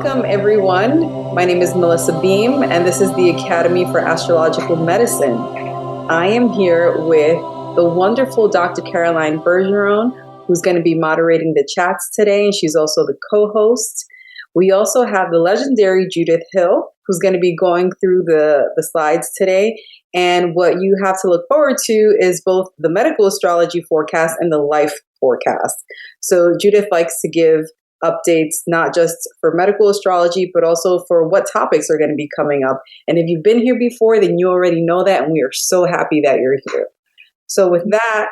Welcome, everyone. My name is Melissa Beam, and this is the Academy for Astrological Medicine. I am here with the wonderful Dr. Caroline Bergeron, who's going to be moderating the chats today, and she's also the co-host. We also have the legendary Judith Hill, who's going to be going through the slides today. And what you have to look forward to is both the medical astrology forecast and the life forecast. So Judith likes to give updates, not just for medical astrology, but also for what topics are going to be coming up. And if you've been here before, then you already know that, and we are so happy that you're here. So with that,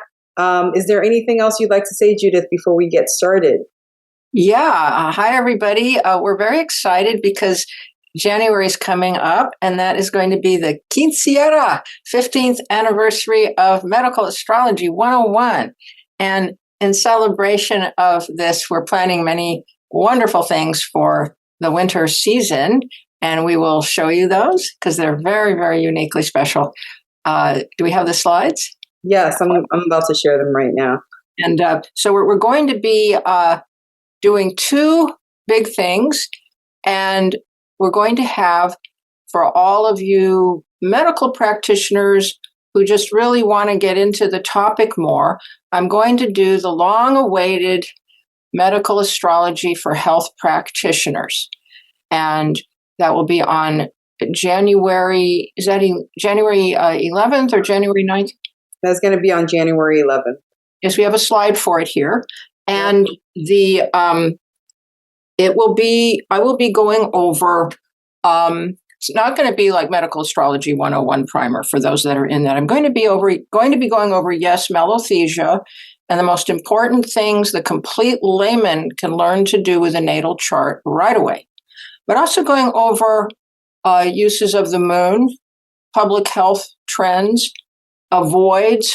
is there anything else you'd like to say, Judith, before we get started? Yeah. Hi, everybody. We're very excited because January is coming up, and that is going to be the Quinceañera, 15th anniversary of Medical Astrology 101. And in celebration of this, we're planning many wonderful things for the winter season, and we will show you those because they're very, very uniquely special. Do we have the slides? Yes, I'm about to share them right now. And so we're going to be doing two big things, and we're going to have, for all of you medical practitioners who just really want to get into the topic more, I'm going to do the long-awaited medical astrology for health practitioners. And that will be on January, is that January 11th or January 9th? That's going to be on January 11th. Yes, we have a slide for it here. And I will be going over, it's not going to be like Medical Astrology 101 primer for those that are in that. I'm going to be going over, yes, melothesia and the most important things the complete layman can learn to do with a natal chart right away. But also going over uses of the moon, public health trends, avoids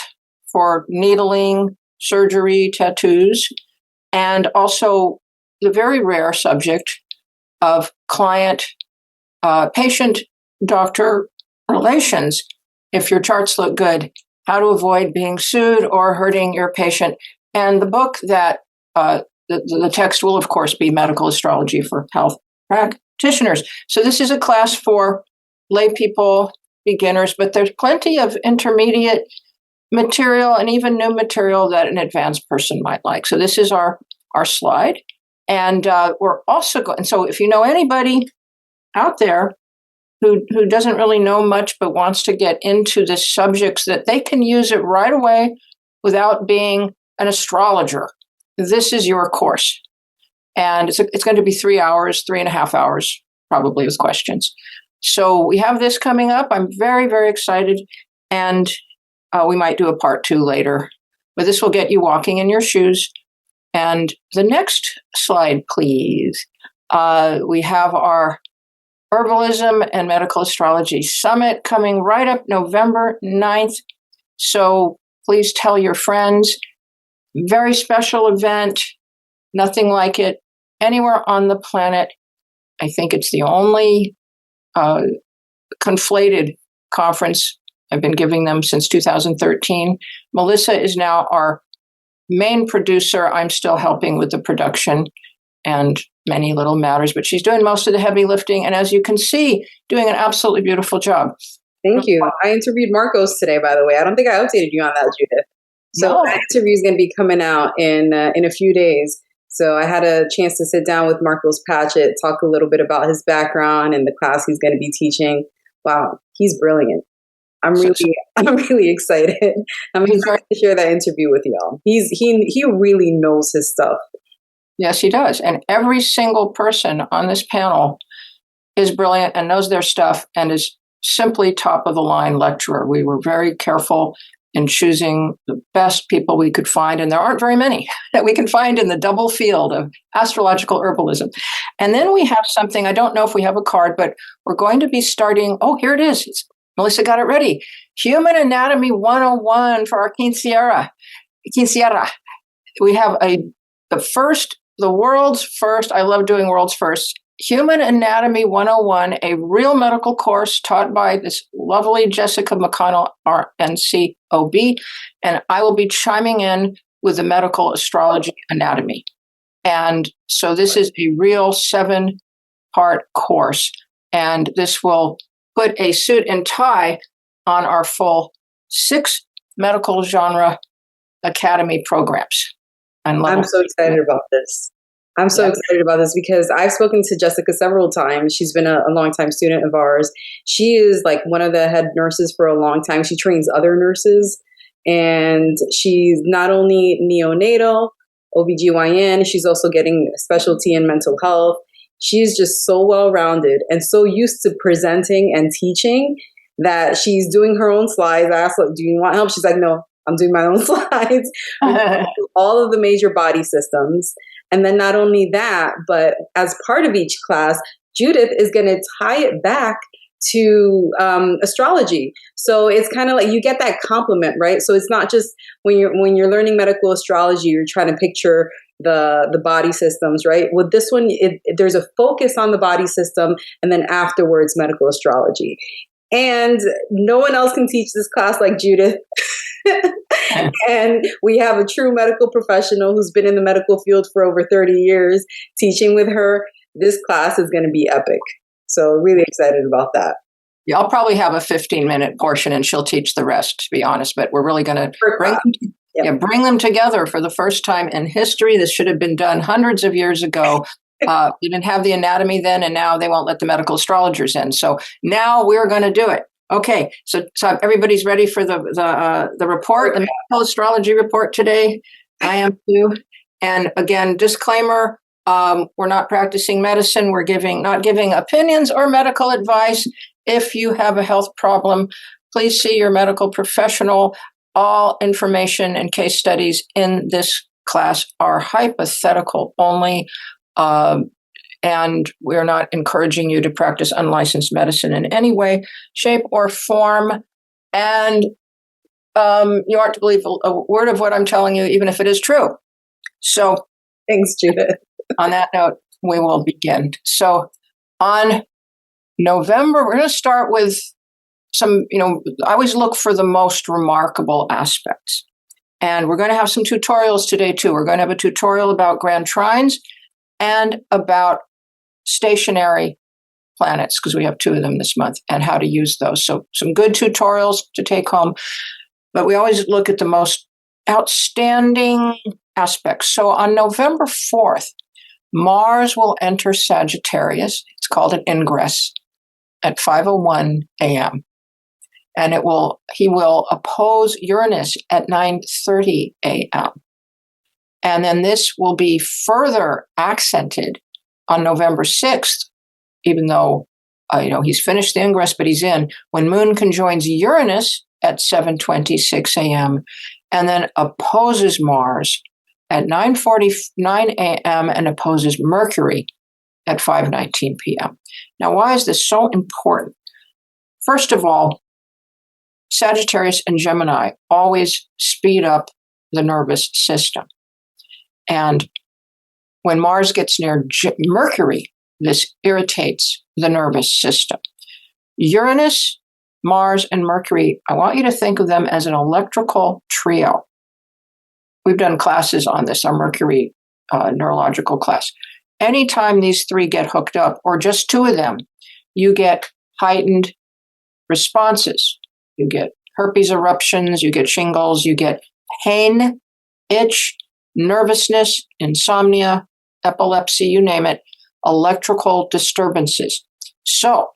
for needling, surgery, tattoos, and also the very rare subject of patient-doctor relations. If your charts look good, how to avoid being sued or hurting your patient. And the book that the text will, of course, be Medical Astrology for Health Practitioners. So this is a class for lay people, beginners, but there's plenty of intermediate material and even new material that an advanced person might like. So this is our slide. And we're also going, so if you know anybody out there who doesn't really know much but wants to get into the subjects that they can use it right away without being an astrologer, this is your course. And it's going to be 3 hours, 3.5 hours, probably, with questions. So we have this coming up. I'm very, very excited. And we might do a part 2 later. But this will get you walking in your shoes. And the next slide, please. We have our Herbalism and Medical Astrology Summit coming right up November 9th. So please tell your friends. Very special event. Nothing like it anywhere on the planet. I think it's the only conflated conference. I've been giving them since 2013. Melissa is now our main producer. I'm still helping with the production and many little matters, but she's doing most of the heavy lifting. And as you can see, doing an absolutely beautiful job. Thank you. I interviewed Marcos today, by the way. I don't think I updated you on that, Judith. So No. That interview is going to be coming out in a few days. So I had a chance to sit down with Marcos Patchett, talk a little bit about his background and the class he's going to be teaching. Wow, he's brilliant. I'm really excited. I'm excited to share that interview with y'all. He really knows his stuff. Yes, he does. And every single person on this panel is brilliant and knows their stuff and is simply top of the line lecturer. We were very careful in choosing the best people we could find, and there aren't very many that we can find in the double field of astrological herbalism. And then we have something, I don't know if we have a card, but we're going to be starting, oh, here it is. Melissa got it ready. Human Anatomy 101 for our Quinceañera. We have the world's first, I love doing world's first, Human Anatomy 101, a real medical course taught by this lovely Jessica McConnell, RNCOB, and I will be chiming in with the medical astrology anatomy. And so this is a real 7 6-part course. And this will put a suit and tie on our full 6 medical genre academy programs. I'm so excited about this. I'm so excited about this because I've spoken to Jessica several times. She's been a longtime student of ours. She is like one of the head nurses for a long time. She trains other nurses, and she's not only neonatal, OBGYN, she's also getting a specialty in mental health. She's just so well-rounded and so used to presenting and teaching that she's doing her own slides. I asked, do you want help? She's like, no, I'm doing my own slides. All of the major body systems. And then not only that, but as part of each class, Judith is going to tie it back to astrology. So it's kind of like you get that compliment, right? So it's not just when you're learning medical astrology, you're trying to picture the body systems, right? With this one, there's a focus on the body system, and then afterwards, medical astrology. And no one else can teach this class like Judith. And we have a true medical professional who's been in the medical field for over 30 years teaching with her. This class is going to be epic. So really excited about that. Yeah, I'll probably have a 15-minute portion and she'll teach the rest, to be honest. But we're really going to bring them together for the first time in history. This should have been done hundreds of years ago. We didn't have the anatomy then, and now they won't let the medical astrologers in. So now we're going to do it. Okay, so everybody's ready for the report, the Medical Astrology Report today. I am too. And again, disclaimer, we're not practicing medicine. We're not giving opinions or medical advice. If you have a health problem, please see your medical professional. All information and case studies in this class are hypothetical only. And we're not encouraging you to practice unlicensed medicine in any way, shape, or form. And you aren't to believe a word of what I'm telling you, even if it is true. So, thanks, Judith. On that note, we will begin. So, on November, we're going to start with some, I always look for the most remarkable aspects. And we're going to have some tutorials today, too. We're going to have a tutorial about grand trines and about stationary planets, because we have 2 of them this month, and how to use those. So some good tutorials to take home. But we always look at the most outstanding aspects. So on November 4th, Mars will enter Sagittarius. It's called an ingress at 5:01 a.m. And he will oppose Uranus at 9:30 a.m. And then this will be further accented on November 6th, even though, he's finished the ingress, but he's in, when Moon conjoins Uranus at 7:26 a.m. and then opposes Mars at 9:49 a.m. and opposes Mercury at 5:19 p.m. Now, why is this so important? First of all, Sagittarius and Gemini always speed up the nervous system. And when Mars gets near Mercury, this irritates the nervous system. Uranus, Mars, and Mercury, I want you to think of them as an electrical trio. We've done classes on this, our Mercury neurological class. Anytime these 3 get hooked up, or just 2 of them, you get heightened responses. You get herpes eruptions, you get shingles, you get pain, itch, nervousness, insomnia, epilepsy, you name it, electrical disturbances. So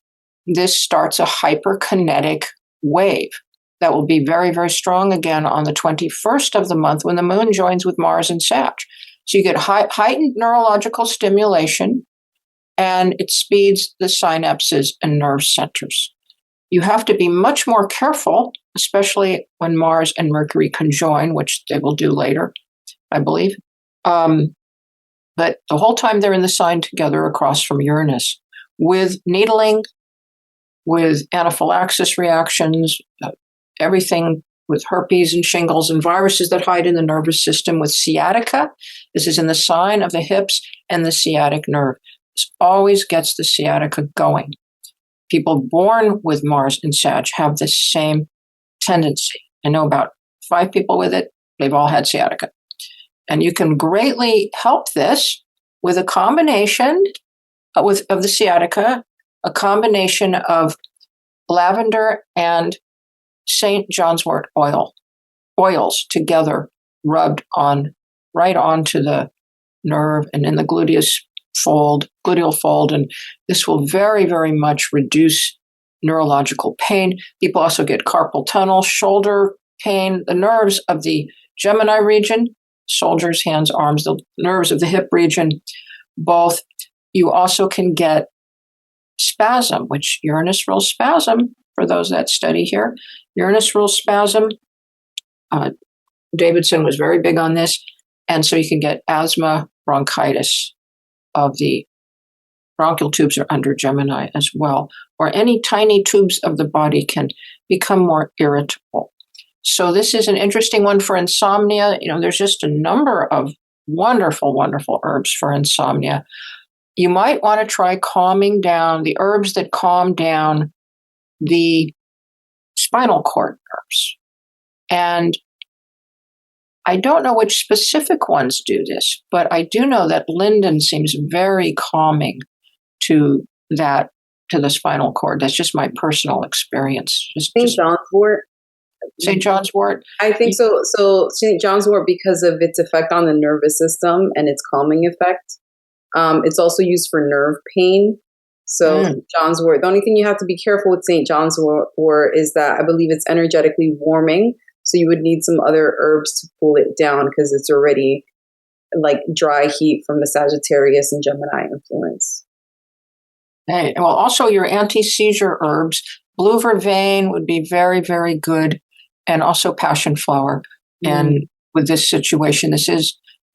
this starts a hyperkinetic wave that will be very, very strong again on the 21st of the month when the Moon joins with Mars and Sag. So you get heightened neurological stimulation, and it speeds the synapses and nerve centers. You have to be much more careful, especially when Mars and Mercury conjoin, which they will do later, I believe. But the whole time they're in the sign together across from Uranus, with needling, with anaphylaxis reactions, everything with herpes and shingles and viruses that hide in the nervous system, with sciatica. This is in the sign of the hips and the sciatic nerve. This always gets the sciatica going. People born with Mars and Sag have this same tendency. I know about 5 people with it. They've all had sciatica. And you can greatly help this with a combination of the sciatica, a combination of lavender and St. John's wort oils together, rubbed on right onto the nerve and in the gluteal fold, and this will very, very much reduce neurological pain. People also get carpal tunnel, shoulder pain, the nerves of the Gemini region, shoulders, hands, arms, the nerves of the hip region, both. You also can get spasm, which Uranus rules spasm, for those that study here. Uranus rules spasm. Davidson was very big on this. And so you can get asthma, bronchitis of the bronchial tubes are under Gemini as well, or any tiny tubes of the body can become more irritable. So this is an interesting one for insomnia. There's just a number of wonderful, wonderful herbs for insomnia. You might want to try calming down the herbs that calm down the spinal cord nerves. And I don't know which specific ones do this, but I do know that linden seems very calming to the spinal cord. That's just my personal experience. St. John's wort. St. John's wort? I think so. So St. John's wort, because of its effect on the nervous system and its calming effect, it's also used for nerve pain. So John's wort, the only thing you have to be careful with St. John's wort is that I believe it's energetically warming. So you would need some other herbs to cool it down because it's already like dry heat from the Sagittarius and Gemini influence. Hey, well, also your anti-seizure herbs, blue vervain would be very, very good, and also passion flower. And with this situation,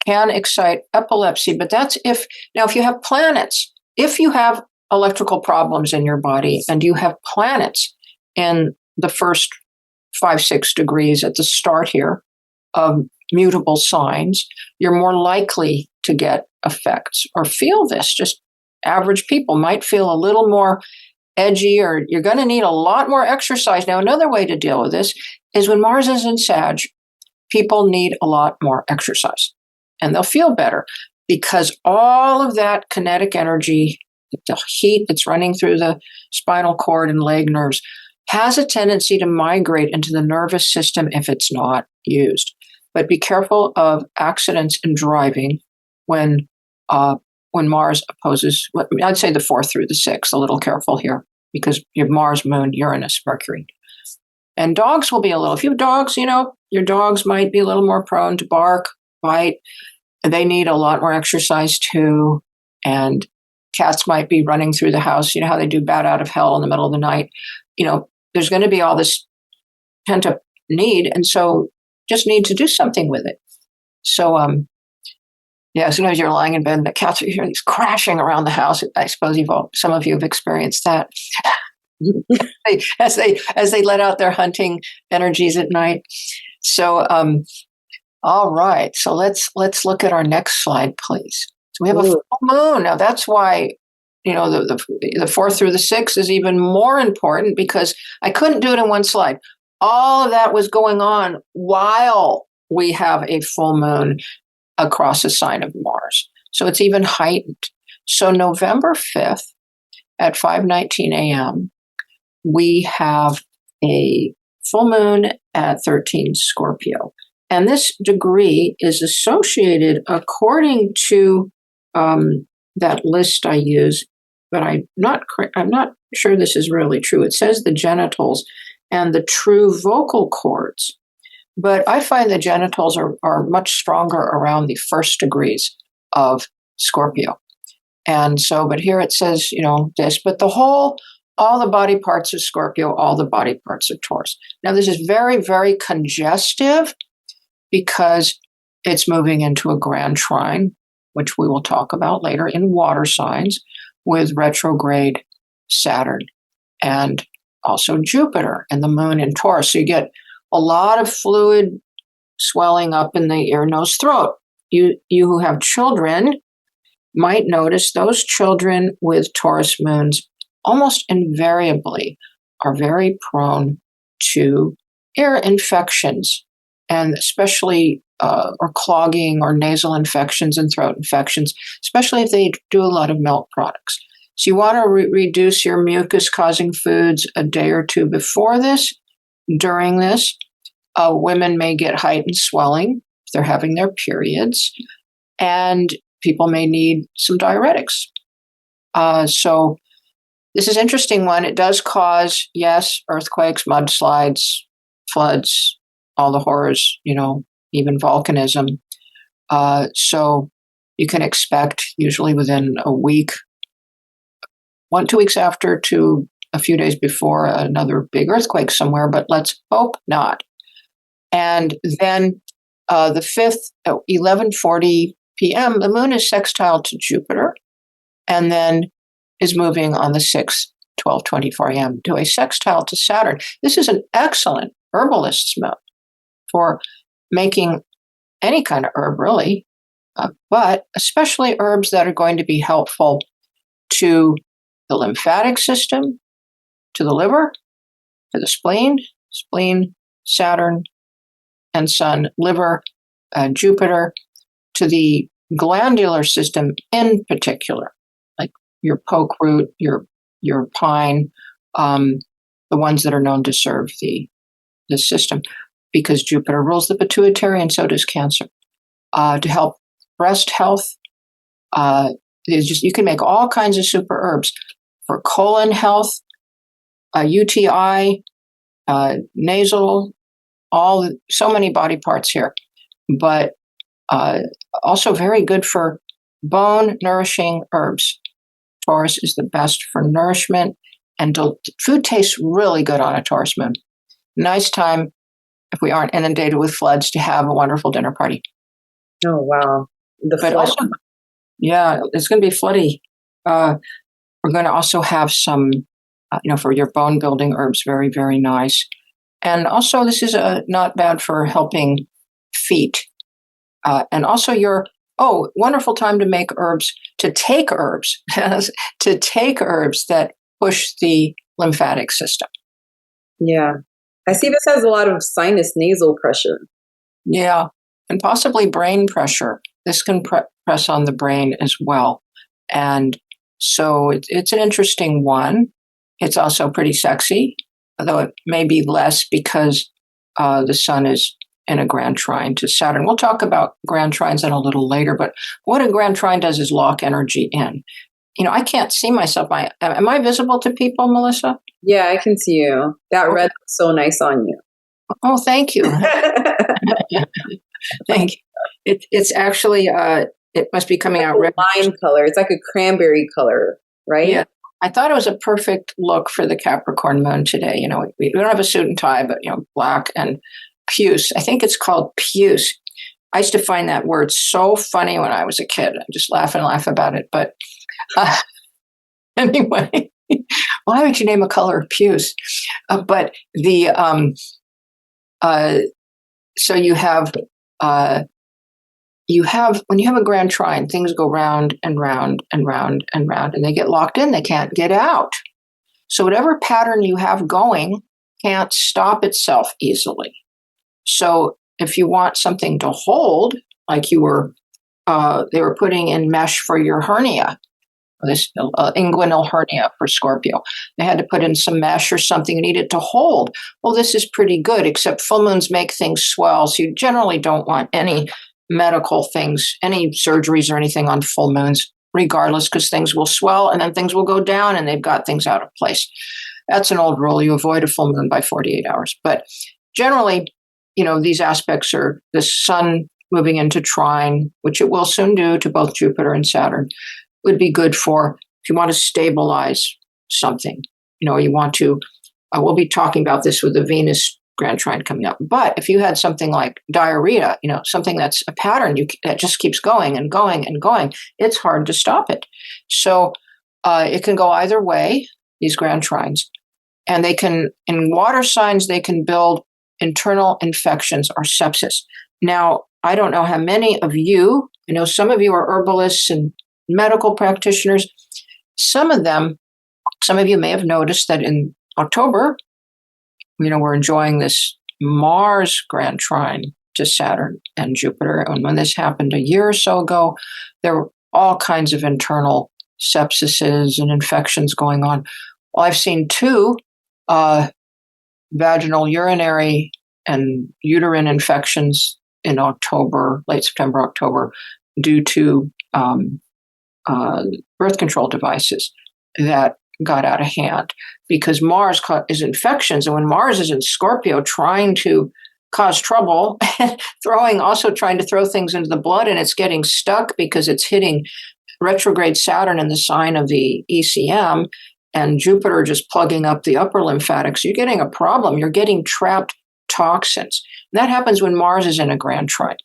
can excite epilepsy, but that's if you have planets, if you have electrical problems in your body and you have planets in the first 5-6 degrees at the start here of mutable signs, you're more likely to get effects or feel this. Just average people might feel a little more edgy, or you're going to need a lot more exercise. Now, another way to deal with this is when Mars is in Sag, people need a lot more exercise and they'll feel better because all of that kinetic energy, the heat that's running through the spinal cord and leg nerves, has a tendency to migrate into the nervous system if it's not used. But be careful of accidents in driving when Mars opposes, I'd say the 4th through the 6th, a little careful here because you have Mars, Moon, Uranus, Mercury. And dogs will be if you have dogs, your dogs might be a little more prone to bark, bite. They need a lot more exercise too. And cats might be running through the house. You know how they do bat out of hell in the middle of the night. There's going to be all this pent up need. And so just need to do something with it. So, sometimes you're lying in bed and the cats are hearing these crashing around the house. I suppose some of you have experienced that as they let out their hunting energies at night. So, all right. So let's look at our next slide, please. So we have a full moon. Now that's why, the 4th through the 6th is even more important because I couldn't do it in one slide. All of that was going on while we have a full moon across a sign of Mars. So it's even heightened. So November 5th at 5:19 a.m., we have a full moon at 13 Scorpio. And this degree is associated according to that list I use, but I'm not sure this is really true. It says the genitals and the true vocal cords, but I find the genitals are much stronger around the 1st degrees of Scorpio. And so, but here it says, this, but all the body parts of Scorpio, all the body parts of Taurus. Now, this is very, very congestive because it's moving into a grand trine, which we will talk about later, in water signs with retrograde Saturn and also Jupiter and the moon in Taurus. So you get a lot of fluid swelling up in the ear, nose, throat. You who have children might notice those children with Taurus moons almost invariably are very prone to ear infections, and especially or clogging or nasal infections and throat infections, especially if they do a lot of milk products. So you want to reduce your mucus-causing foods a day or two before this. During this, women may get heightened swelling if they're having their periods, and people may need some diuretics. So this is an interesting one. It does cause, yes, earthquakes, mudslides, floods, all the horrors, even volcanism. So you can expect usually within a week, 2 weeks after to a few days before, another big earthquake somewhere, but let's hope not. And then the 5th at 11:40 p.m., the moon is sextile to Jupiter, and then is moving on the 6th, 12:24 a.m. to a sextile to Saturn. This is an excellent herbalist's moon for making any kind of herb, really, but especially herbs that are going to be helpful to the lymphatic system, to the liver, to the spleen, Saturn and Sun, liver, Jupiter, to the glandular system in particular, like your poke root, your pine, the ones that are known to serve the system, because Jupiter rules the pituitary and so does Cancer. To help breast health, you can make all kinds of super herbs for colon health, UTI, nasal, so many body parts here, but also very good for bone nourishing herbs. Taurus is the best for nourishment, and food tastes really good on a Taurus moon. Nice time, if we aren't inundated with floods, to have a wonderful dinner party. Oh, wow. Yeah, it's going to be floody. We're going to also have some, for your bone building herbs, very, very nice. And also, this is not bad for helping feet. And also wonderful time to make herbs, to take herbs that push the lymphatic system. Yeah. I see this has a lot of sinus nasal pressure. Yeah. And possibly brain pressure. This can press on the brain as well. And so it's an interesting one. It's also pretty sexy, although it may be less because the Sun is in a grand trine to Saturn. We'll talk about grand trines in a little later, but what a grand trine does is lock energy in. I can't see myself. Am I visible to people, Melissa? Yeah, I can see you. That red looks so nice on you. Oh, thank you. Thank you. It's actually, it must be coming out red. Lime color. It's like a cranberry color, right? Yeah. I thought it was a perfect look for the Capricorn moon today. We don't have a suit and tie, but, black and puce. I think it's called puce. I used to find that word so funny when I was a kid. I just laugh about it. But anyway, why would you name a color puce? But the, so you have when you have a grand trine, things go round and round and round and round, and they get locked in. They can't get out. So whatever pattern you have going can't stop itself easily. So if you want something to hold, like they were putting in mesh for your hernia, this inguinal hernia for Scorpio, they had to put in some mesh or something and need it to hold. Well, this is pretty good, except full moons make things swell. So you generally don't want any medical things, any surgeries or anything on full moons, regardless, because things will swell and then things will go down and they've got things out of place. That's an old rule. You avoid a full moon by 48 hours. But generally, these aspects are the Sun moving into trine, which it will soon do to both Jupiter and Saturn, would be good for if you want to stabilize something. You want to, we'll be talking about this with the Venus grand trine coming up. But if you had something like diarrhea, something that's a pattern that just keeps going and going and going, it's hard to stop it. So it can go either way, these grand trines. And they can, in water signs, they can build internal infections or sepsis. Now, I don't know how many of you, I know some of you are herbalists and medical practitioners. Some of you may have noticed that in October, we're enjoying this Mars grand trine to Saturn and Jupiter. And when this happened a year or so ago, there were all kinds of internal sepsises and infections going on. Well, I've seen 2 vaginal urinary and uterine infections in October, late September, October, due to birth control devices that got out of hand because Mars is infections. And when Mars is in Scorpio trying to cause trouble, trying to throw things into the blood, and it's getting stuck because it's hitting retrograde Saturn in the sign of the ECM, and Jupiter just plugging up the upper lymphatics, you're getting a problem. You're getting trapped toxins. And that happens when Mars is in a grand trine.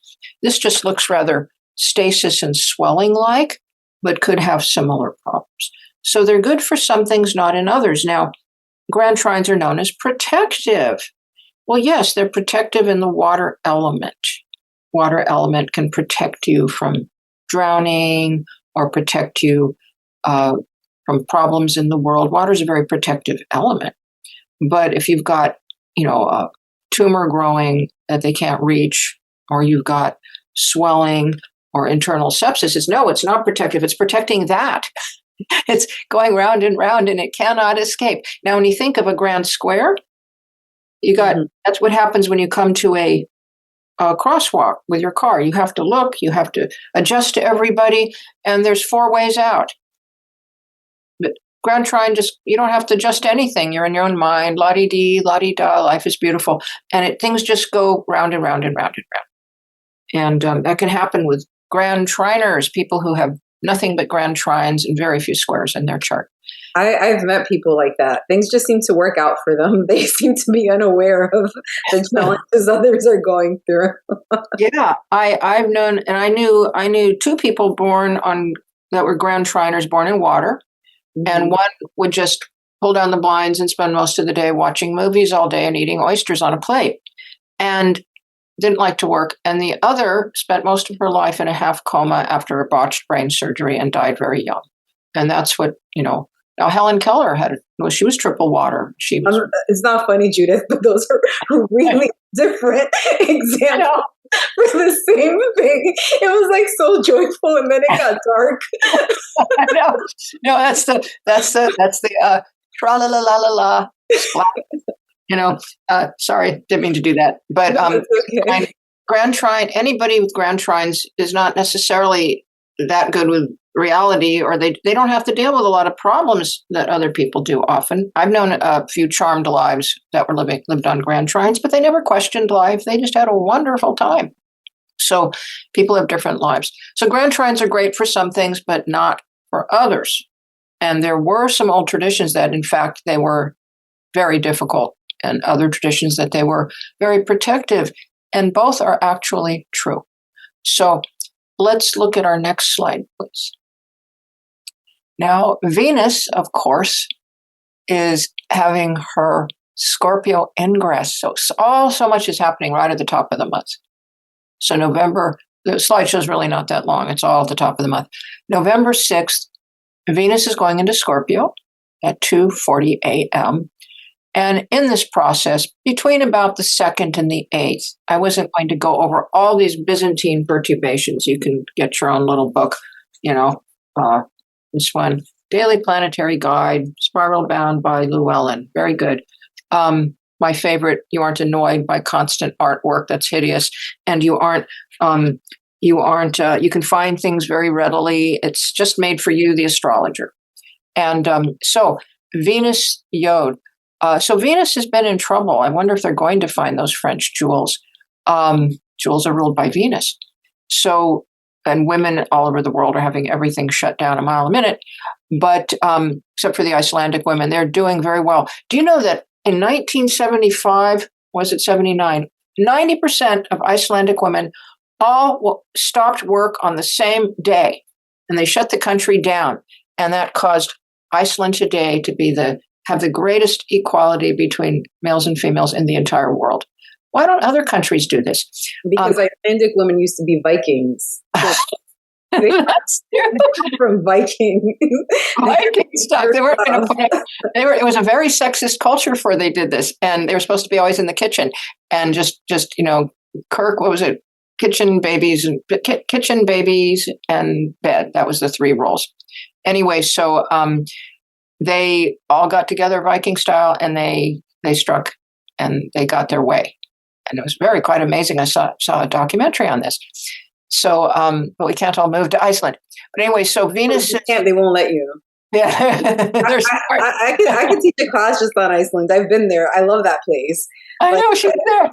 This just looks rather stasis and swelling like, but could have similar problems. So they're good for some things, not in others. Now, grand trines are known as protective. Well, yes, they're protective in the water element. Water element can protect you from drowning or protect you from problems in the world. Water is a very protective element. But if you've got, a tumor growing that they can't reach, or you've got swelling or internal sepsis, it's not protective. It's protecting that. It's going round and round and it cannot escape. Now, when you think of a grand square, that's what happens when you come to a crosswalk with your car. You have to look, you have to adjust to everybody, and there's 4 ways out. But grand trine, you don't have to adjust to anything. You're in your own mind, la-dee-dee, la-dee-da, life is beautiful. And things just go round and round and round and round. And that can happen with grand triners, people who have nothing but grand trines and very few squares in their chart. I've met people like that. Things just seem to work out for them. They seem to be unaware of the challenges others are going through. Yeah, I've known, and I knew 2 people that were grand triners born in water, and one would just pull down the blinds and spend most of the day watching movies all day and eating oysters on a plate, and didn't like to work. And the other spent most of her life in a half coma after a botched brain surgery and died very young. And that's what, now Helen Keller she was triple water. It's not funny, Judith, but those are really different examples for the same thing. It was like so joyful and then it got dark. I know. No, that's the tra-la-la-la-la-la. Sorry, didn't mean to do that. But okay. Grand trine, anybody with grand trines is not necessarily that good with reality, or they don't have to deal with a lot of problems that other people do often. I've known a few charmed lives that were lived on grand trines, but they never questioned life. They just had a wonderful time. So people have different lives. So grand trines are great for some things, but not for others. And there were some old traditions that, in fact, they were very difficult, and other traditions that they were very protective. And both are actually true. So let's look at our next slide, please. Now, Venus, of course, is having her Scorpio ingress. So much is happening right at the top of the month. So November, the slideshow is really not that long. It's all at the top of the month. November 6th, Venus is going into Scorpio at 2:40 a.m. And in this process, between about the 2nd and the 8th, I wasn't going to go over all these Byzantine perturbations. You can get your own little book, this one, Daily Planetary Guide, Spiral Bound by Llewellyn. Very good. My favorite, You Aren't Annoyed by Constant Artwork. That's hideous. And you can find things very readily. It's just made for you, the astrologer. And so Venus Yod. So Venus has been in trouble. I wonder if they're going to find those French jewels. Jewels are ruled by Venus. So, and women all over the world are having everything shut down a mile a minute. But except for the Icelandic women, they're doing very well. Do you know that in 1975, was it 79, 90% of Icelandic women all stopped work on the same day, and they shut the country down. And that caused Iceland today to have the greatest equality between males and females in the entire world. Why don't other countries do this? Because Icelandic women used to be Vikings. They come from Viking stuff. It was a very sexist culture before they did this, and they were supposed to be always in the kitchen and just Kirk. What was it? Kitchen babies and bed. That was the 3 roles. anyway, so they all got together Viking style, and they struck, and they got their way, and it was quite amazing. I saw a documentary on this. So, but we can't all move to Iceland. But anyway, so Venus. They won't let you. Yeah, I could teach a class just on Iceland. I've been there. I love that place. I know she's there.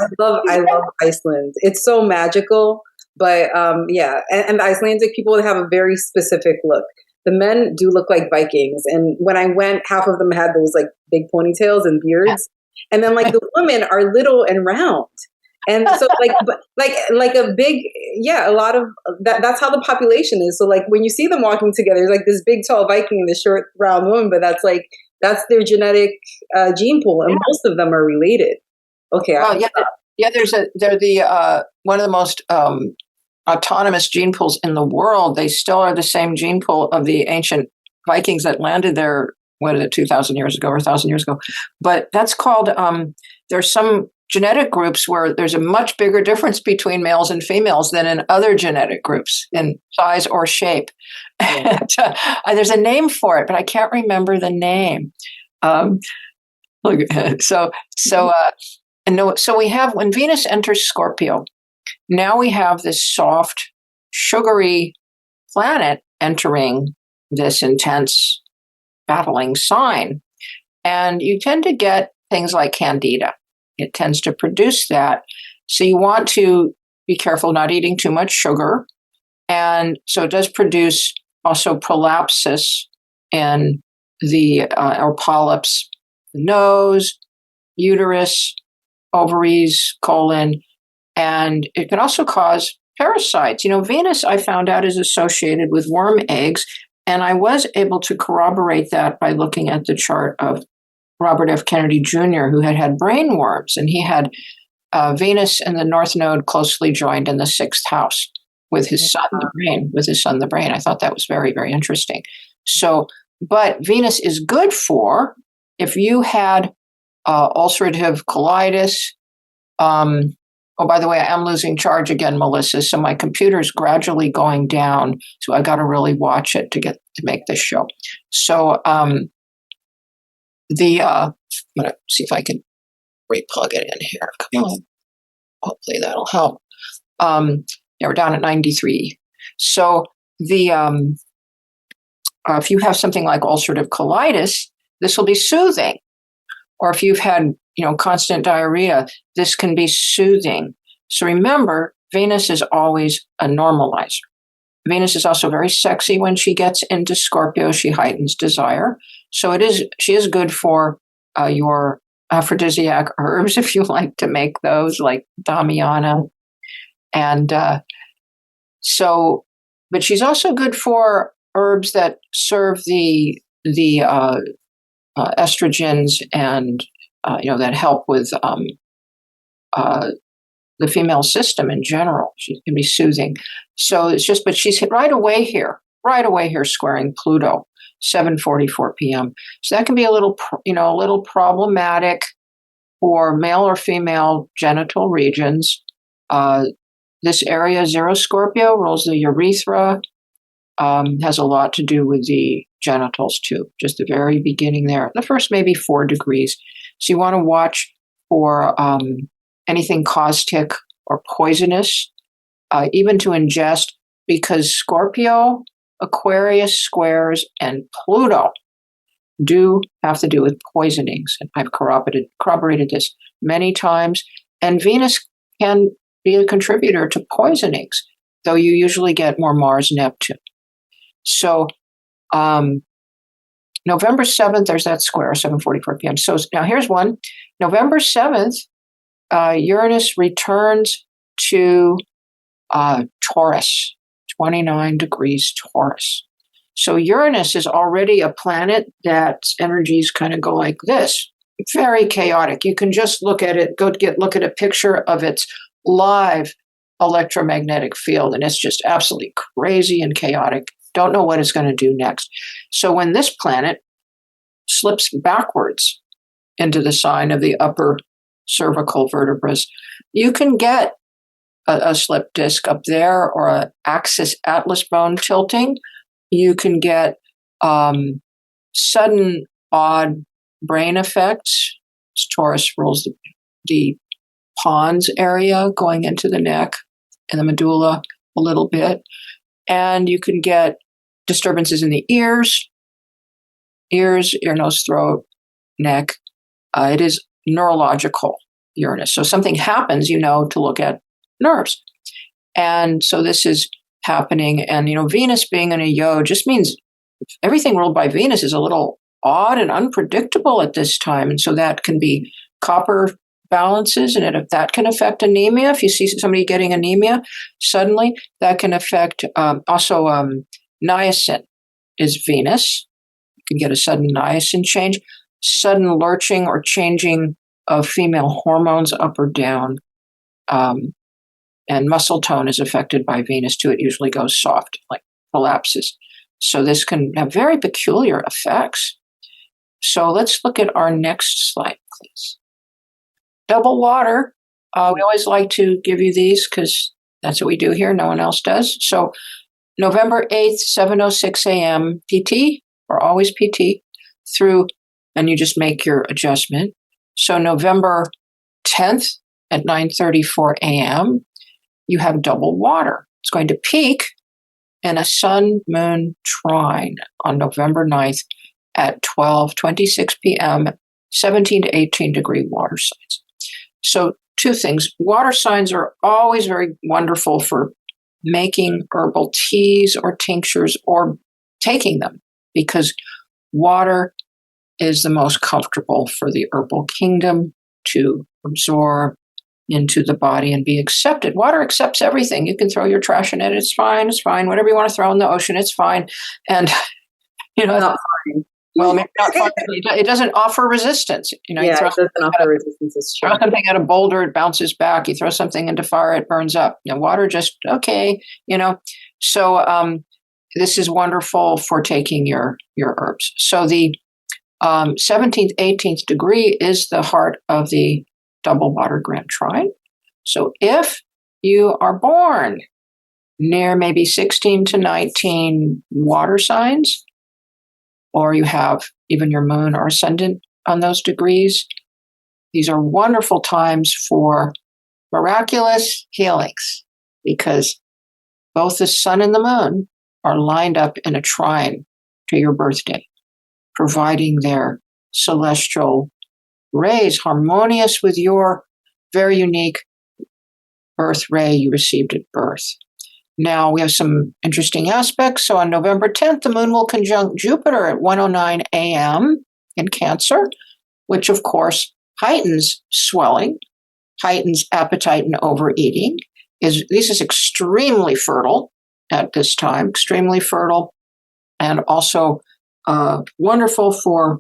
I love Iceland. It's so magical. But yeah, and the Icelandic people have a very specific look. The men do look like Vikings, and when I went, half of them had those like big ponytails and beards, and then like the women are little and round. And so like a big, a lot of that's how the population is. So like when you see them walking together, there's like this big tall Viking and this short round woman, but that's their genetic gene pool, and most of them are related. Okay. They're the one of the most autonomous gene pools in the world. They still are the same gene pool of the ancient Vikings that landed there, 2,000 years ago or 1,000 years ago. But that's called, there's some genetic groups where there's a much bigger difference between males and females than in other genetic groups in size or shape. And, there's a name for it, but I can't remember the name. So we have, when Venus enters Scorpio, now we have this soft, sugary planet entering this intense battling sign. And you tend to get things like candida. It tends to produce that. So you want to be careful not eating too much sugar. And so it does produce also prolapsus in or polyps, the nose, uterus, ovaries, colon, and it can also cause parasites. Venus, I found out, is associated with worm eggs, and I was able to corroborate that by looking at the chart of Robert F. Kennedy Jr., who had brain worms, and he had Venus and the North Node closely joined in the 6th house with his son, the brain. I thought that was very, very interesting. So, but Venus is good for if you had ulcerative colitis. Oh, by the way, I am losing charge again, Melissa. So my computer's gradually going down. So I got to really watch it to make this show. So I'm going to see if I can replug it in here. Come on. Hopefully that'll help. We're down at 93. So if you have something like ulcerative colitis, this will be soothing. Or if you've had, constant diarrhea, this can be soothing. So remember, Venus is always a normalizer. Venus is also very sexy when she gets into Scorpio. She heightens desire. So she is good for your aphrodisiac herbs, if you like to make those, like Damiana. And but she's also good for herbs that serve the estrogens and that help with the female system in general. She can be soothing. So it's just, but she's hit right away here, squaring Pluto, 7:44 p.m. So that can be a little problematic for male or female genital regions. This area, 0 Scorpio, rules the urethra, has a lot to do with the genitals too, just the very beginning there. The first maybe 4 degrees. So you want to watch for anything caustic or poisonous, even to ingest, because Scorpio, Aquarius squares, and Pluto do have to do with poisonings. And I've corroborated this many times. And Venus can be a contributor to poisonings, though you usually get more Mars, Neptune. So November 7th, there's that square, 7:44 p.m. So now here's one. November 7th, Uranus returns to Taurus, 29 degrees Taurus. So Uranus is already a planet that's energies kind of go like this, very chaotic. You can just look at it, look at a picture of its live electromagnetic field, and it's just absolutely crazy and chaotic. Don't know what it's going to do next. So when this planet slips backwards into the sign of the upper cervical vertebrae, you can get a slip disc up there or an axis atlas bone tilting. You can get Sudden odd brain effects. Taurus rules the pons area going into the neck and the medulla a little bit. And you can get disturbances in the ears, ear, nose, throat, neck. It is neurological Uranus. So something happens, to look at nerves. And so this is happening. And, Venus being in a Yod just means everything ruled by Venus is a little odd and unpredictable at this time. And so that can be copper balances, and that can affect anemia. If you see somebody getting anemia suddenly, that can affect also niacin is Venus. You can get a sudden niacin change, sudden lurching or changing of female hormones up or down. And muscle tone is affected by Venus too. It usually goes soft, like collapses. So this can have very peculiar effects. So let's look at our next slide, please. Double water. We always like to give you these because that's what we do here. No one else does. So November 8th, 7:06 a.m. PT, or always PT, through, and you just make your adjustment. So November 10th at 9:34 a.m., you have double water. It's going to peak in a sun-moon trine on November 9th at 12:26 p.m., 17 to 18 degree water signs. So two things. Water signs are always very wonderful for making herbal teas or tinctures or taking them, because water is the most comfortable for the herbal kingdom to absorb into the body and be accepted. Water accepts everything. You can throw your trash in it. It's fine. It's fine. Whatever you want to throw in the ocean, it's fine. And, not fine. Well, maybe not fine. It doesn't offer resistance. It doesn't offer resistance. It's true. Throw something at a boulder, it bounces back. You throw something into fire, it burns up. Water just, okay, So this is wonderful for taking your herbs. So the 17th, 18th degree is the heart of the double water grand trine. So if you are born near maybe 16 to 19 water signs, or you have even your moon or ascendant on those degrees, these are wonderful times for miraculous healings, because both the sun and the moon are lined up in a trine to your birthday, providing their celestial rays harmonious with your very unique birth ray you received at birth. Now, we have some interesting aspects. So on November 10th, the moon will conjunct Jupiter at 1:09 a.m. in Cancer, which, of course, heightens swelling, heightens appetite and overeating. This is extremely fertile at this time, extremely fertile, and also wonderful for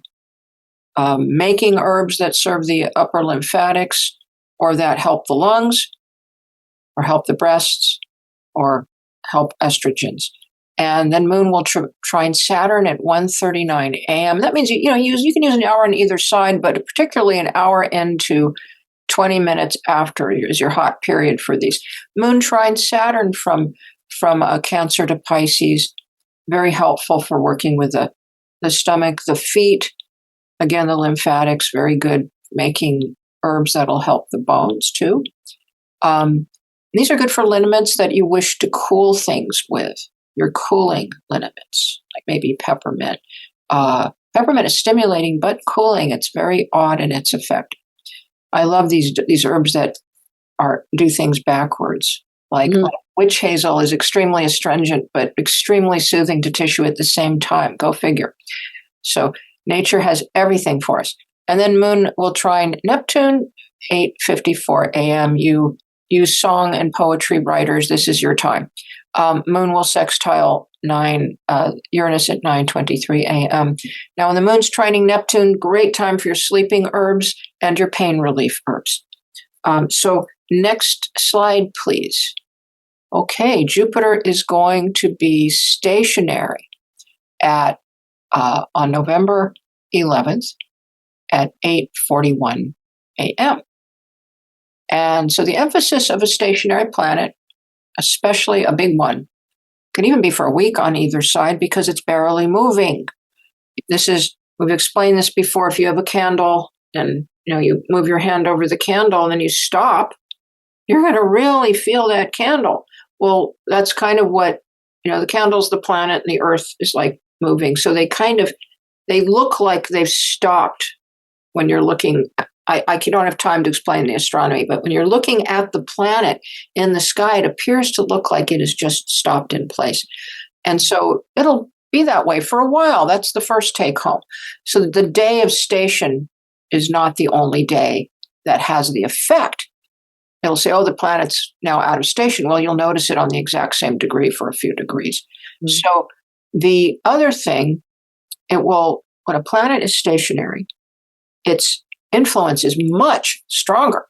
making herbs that serve the upper lymphatics, or that help the lungs, or help the breasts, or help estrogens. And then moon will trine Saturn at 1:39 a.m. That means you can use an hour on either side, but particularly an hour into 20 minutes after is your hot period for these. Moon trine Saturn from Cancer to Pisces, very helpful for working with the stomach, the feet, again, the lymphatics, very good making herbs that'll help the bones too. These are good for liniments that you wish to cool things with. Your cooling liniments, like maybe peppermint. Peppermint is stimulating but cooling. It's very odd in its effect. I love these herbs that do things backwards. Like witch hazel is extremely astringent but extremely soothing to tissue at the same time. Go figure. So nature has everything for us. And then moon will trine Neptune, 8:54 a.m. You song and poetry writers, this is your time. Moon will sextile Uranus at 9:23 a.m. Now, when the moon's trining Neptune, great time for your sleeping herbs and your pain relief herbs. So next slide, please. Okay, Jupiter is going to be stationary on November 11th at 8:41 a.m. And so the emphasis of a stationary planet, especially a big one, Can even be for a week on either side because it's barely moving. We've explained this before. If you have a candle and you move your hand over the candle and then you stop, you're going to really feel that candle. Well, that's kind of what, the candle's the planet and the earth is like moving. So they look like they've stopped when you're looking. I don't have time to explain the astronomy, but when you're looking at the planet in the sky, it appears to look like it has just stopped in place. And so it'll be that way for a while. That's the first take home. So the day of station is not the only day that has the effect. It'll say, the planet's now out of station. Well, you'll notice it on the exact same degree for a few degrees. Mm-hmm. So the other thing, when a planet is stationary, its influence is much stronger.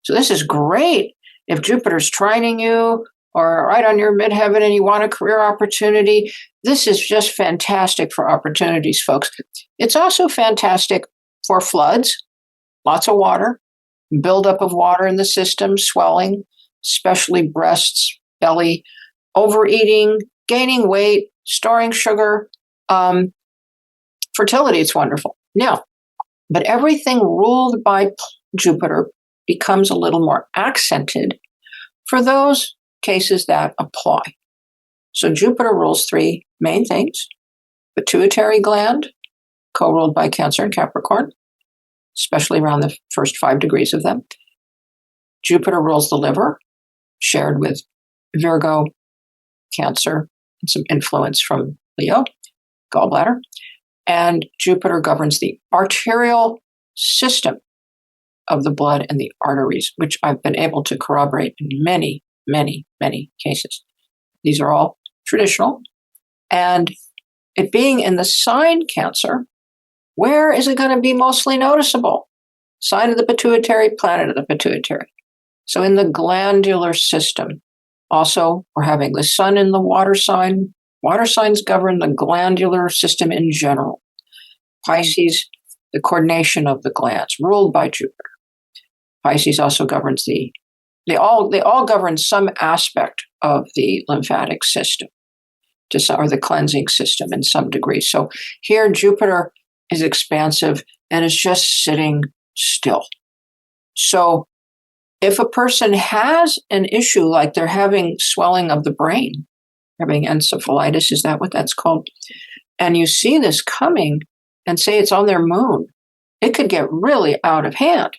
So this is great if Jupiter's trining you or right on your midheaven and you want a career opportunity. This is just fantastic for opportunities, folks. It's also fantastic for floods, lots of water, buildup of water in the system, swelling, especially breasts, belly, overeating, gaining weight, storing sugar, fertility. It's wonderful. Now, but everything ruled by Jupiter becomes a little more accented for those cases that apply. So Jupiter rules three main things: pituitary gland, co-ruled by Cancer and Capricorn, especially around the first 5 degrees of them. Jupiter rules the liver, shared with Virgo, Cancer, and some influence from Leo, gallbladder. And Jupiter governs the arterial system of the blood and the arteries, which I've been able to corroborate in many, many, many cases. These are all traditional. And it being in the sign Cancer, where is it going to be mostly noticeable? Sign of the pituitary, planet of the pituitary. So in the glandular system, also we're having the sun in the water sign. Water signs govern the glandular system in general. Pisces, the coordination of the glands, ruled by Jupiter. Pisces also governs they all govern some aspect of the lymphatic system, or the cleansing system in some degree. So here Jupiter is expansive and is just sitting still. So if a person has an issue like they're having swelling of the brain, having encephalitis, is that what that's called? And you see this coming and say it's on their moon, it could get really out of hand.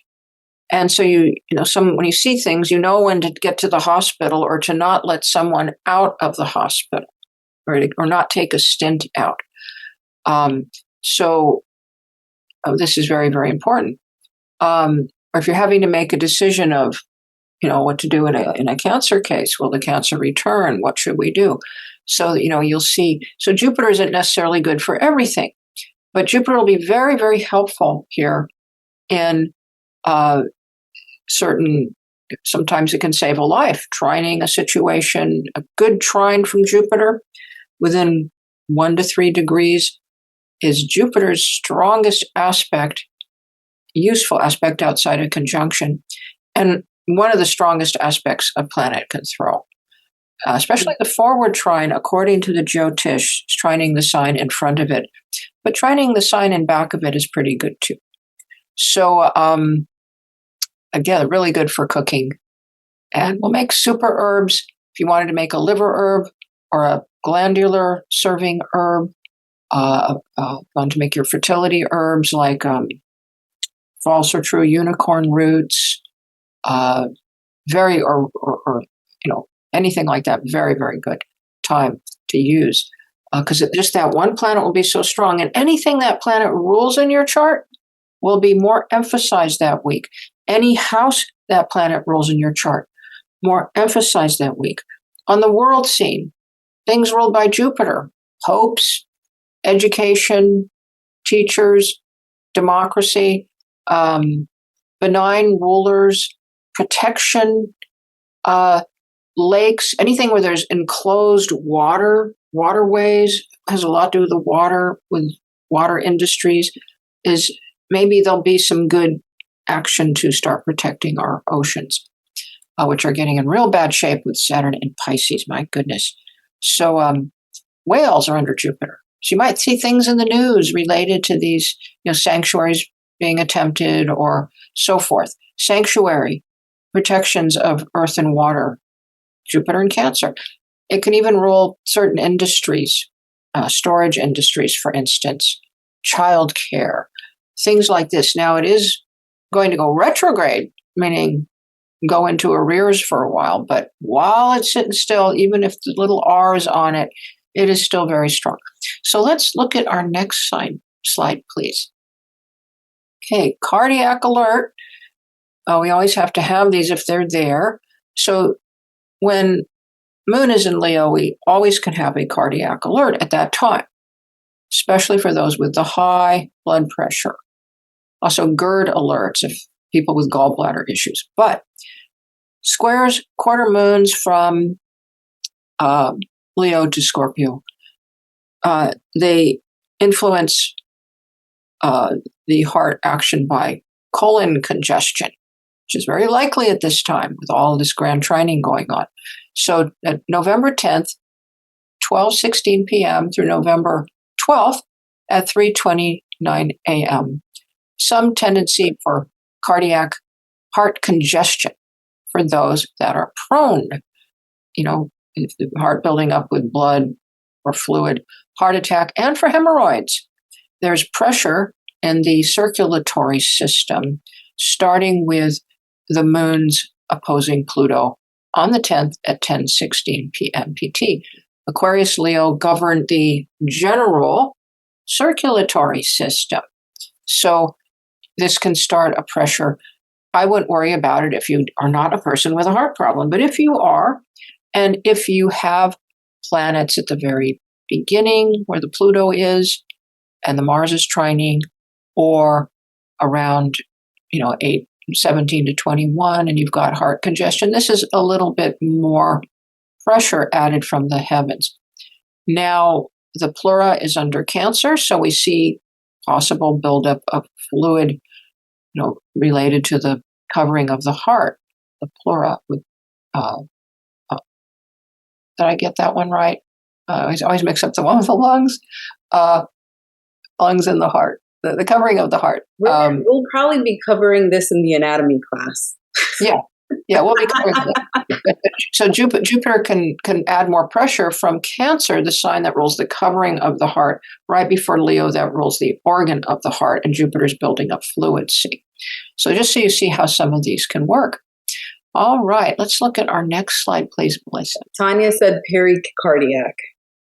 And so when you see things, when to get to the hospital or to not let someone out of the hospital or not take a stint out. So this is very, very important. Or if you're having to make a decision of, what to do in a cancer case, will the cancer return? What should we do? So, you'll see. So Jupiter isn't necessarily good for everything, but Jupiter will be very, very helpful here in sometimes it can save a life, trining a situation. A good trine from Jupiter within 1 to 3 degrees is Jupiter's strongest aspect, useful aspect outside of conjunction, and one of the strongest aspects a planet can throw. Especially the forward trine, according to the Jyotish, is trining the sign in front of it. But trining the sign in back of it is pretty good too. So, again, really good for cooking. And we'll make super herbs. If you wanted to make a liver herb or a glandular serving herb, want to make your fertility herbs like false or true unicorn roots, anything like that, very, very good time to use. Because just that one planet will be so strong, and anything that planet rules in your chart will be more emphasized that week. Any house that planet rules in your chart, more emphasized that week. On the world scene, things ruled by Jupiter, popes, education, teachers, democracy, benign rulers, protection, lakes, anything where there's enclosed waterways, has a lot to do with water industries, is maybe there'll be some good action to start protecting our oceans, which are getting in real bad shape with Saturn in Pisces, my goodness. So whales are under Jupiter. So you might see things in the news related to these, sanctuaries being attempted or so forth. Sanctuary, protections of earth and water, Jupiter and Cancer. It can even rule certain industries, storage industries, for instance, childcare, things like this. Now, it is going to go retrograde, meaning go into arrears for a while, but while it's sitting still, even if the little R is on it, it is still very strong. So let's look at our next slide, please. Okay, cardiac alert. We always have to have these if they're there. So when Moon is in Leo, we always can have a cardiac alert at that time, especially for those with the high blood pressure. Also GERD alerts if people with gallbladder issues. But squares, quarter moons from Leo to Scorpio, they influence the heart action by colon congestion, which is very likely at this time with all this grand trining going on. So at November 10th, 12:16 p.m. through November 12th at 3:29 a.m., some tendency for cardiac heart congestion for those that are prone, if the heart building up with blood or fluid, heart attack, and for hemorrhoids. There's pressure in the circulatory system, starting with the moons opposing Pluto on the 10th at 10:16 p.m. PT. Aquarius Leo govern the general circulatory system. So this can start a pressure. I wouldn't worry about it if you are not a person with a heart problem, but if you are, and if you have planets at the very beginning where the Pluto is and the Mars is trining, or around 17 to 21, and you've got heart congestion, this is a little bit more pressure added from the heavens. Now, the pleura is under Cancer, so we see possible buildup of fluid, related to the covering of the heart, the pleura. With, did I get that one right? I always mix up the one with the lungs. Lungs and the heart. The covering of the heart. We'll probably be covering this in the anatomy class. Yeah, we'll be covering that. So Jupiter can add more pressure from Cancer, the sign that rules the covering of the heart, right before Leo that rules the organ of the heart, and Jupiter's building up fluid. So just so you see how some of these can work. All right, let's look at our next slide, please, Melissa. Tanya said pericardiac.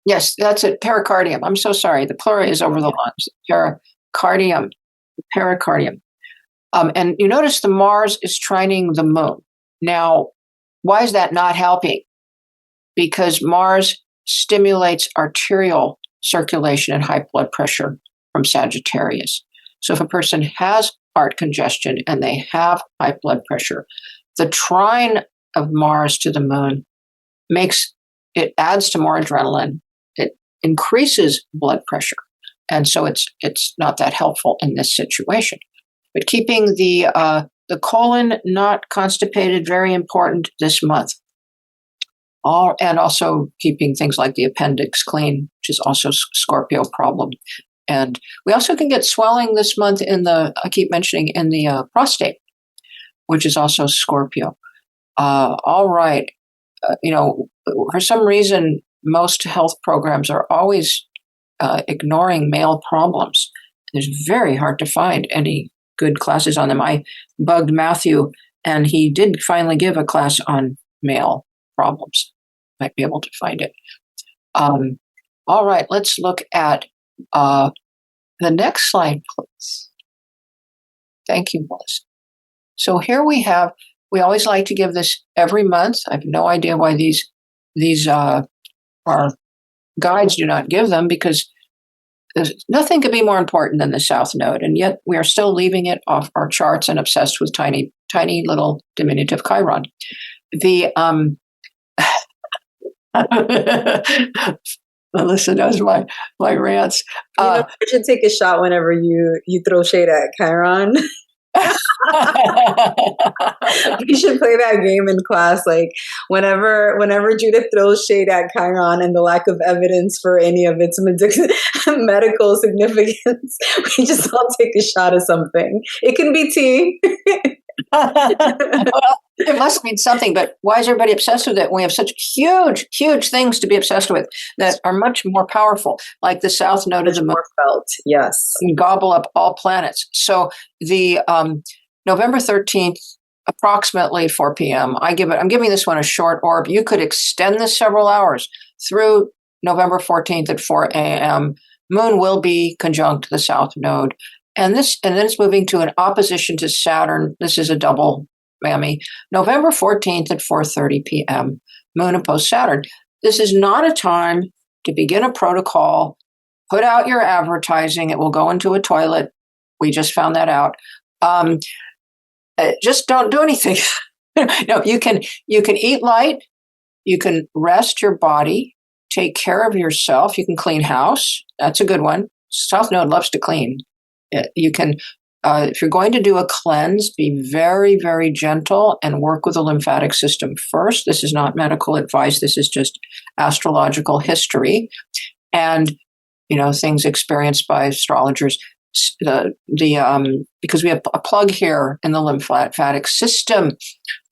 Yes, that's it, pericardium. I'm so sorry. The pleura is over the lungs. Pericardium. And you notice the Mars is trining the Moon. Now, why is that not helping? Because Mars stimulates arterial circulation and high blood pressure from Sagittarius. So if a person has heart congestion and they have high blood pressure, the trine of Mars to the Moon adds to more adrenaline. It increases blood pressure. And so it's not that helpful in this situation. But keeping the colon not constipated, very important this month. And also keeping things like the appendix clean, which is also Scorpio problem. And we also can get swelling this month I keep mentioning, in the prostate, which is also Scorpio. All right. For some reason, most health programs are always ignoring male problems. It's very hard to find any good classes on them. I bugged Matthew, and he did finally give a class on male problems. Might be able to find it. All right, let's look at the next slide, please. Thank you, Melissa. So here we always like to give this every month. I have no idea why these our guides do not give them, because nothing could be more important than the South Node, and yet we are still leaving it off our charts and obsessed with tiny little diminutive Chiron. Melissa knows my rants. I should take a shot whenever you throw shade at Chiron. We should play that game in class. Like whenever Judith throws shade at Chiron and the lack of evidence for any of its medical significance, we just all take a shot of something. It can be tea. Well, it must mean something, but why is everybody obsessed with it when we have such huge, huge things to be obsessed with that are much more powerful, like the south node of the moon? More felt, yes. And gobble up all planets. So the November 13th, approximately 4 p.m., I'm giving this one a short orb. You could extend this several hours through November 14th at 4 a.m. Moon will be conjunct the south node. And then it's moving to an opposition to Saturn. This is a double whammy. November 14th at 4:30 p.m., Moon opposed Saturn. This is not a time to begin a protocol. Put out your advertising. It will go into a toilet. We just found that out. Just don't do anything. No, you can eat light. You can rest your body. Take care of yourself. You can clean house. That's a good one. South Node loves to clean. You can, if you're going to do a cleanse, be very, very gentle and work with the lymphatic system first. This is not medical advice. This is just astrological history. And, things experienced by astrologers. Because we have a plug here in the lymphatic system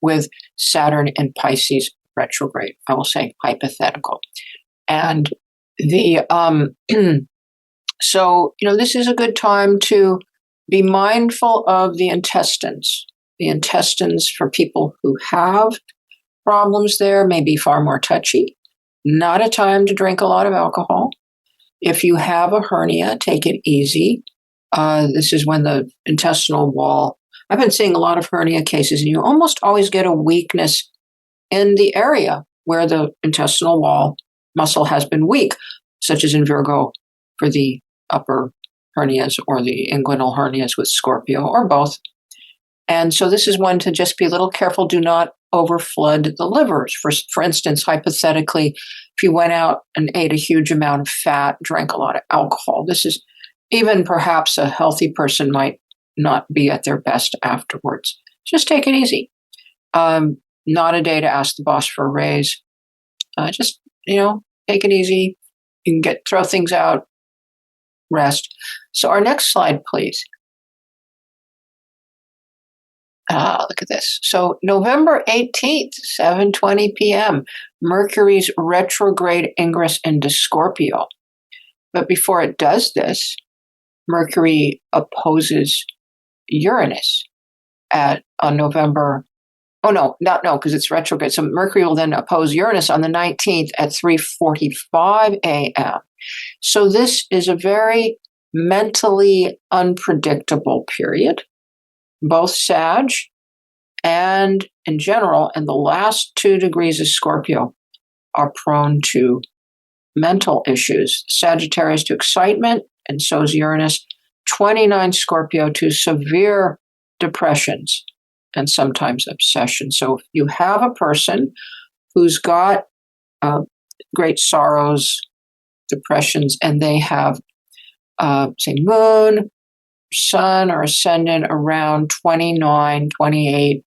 with Saturn in Pisces retrograde. I will say hypothetical. And so, this is a good time to be mindful of the intestines. The intestines for people who have problems there may be far more touchy. Not a time to drink a lot of alcohol. If you have a hernia, take it easy. This is when the intestinal wall, I've been seeing a lot of hernia cases, and you almost always get a weakness in the area where the intestinal wall muscle has been weak, such as in Virgo for the upper hernias or the inguinal hernias with Scorpio or both. And so this is one to just be a little careful. Do not overflood the livers. For instance, hypothetically, if you went out and ate a huge amount of fat, drank a lot of alcohol, this is even perhaps a healthy person might not be at their best afterwards. Just take it easy. Not a day to ask the boss for a raise. Just, take it easy. You can throw things out, rest. So our next slide, please. Look at this. So November 18th, 7:20 p.m., Mercury's retrograde ingress into Scorpio. But before it does this, Mercury opposes Uranus on November. Oh, no, because it's retrograde. So Mercury will then oppose Uranus on the 19th at 3:45 a.m. So this is a very mentally unpredictable period, both Sag and in general, and the last 2 degrees of Scorpio are prone to mental issues. Sagittarius to excitement, and so is Uranus. 29 Scorpio to severe depressions and sometimes obsession. So if you have a person who's got great sorrows, depressions, and they have, say, moon, sun, or ascendant around 29, 28,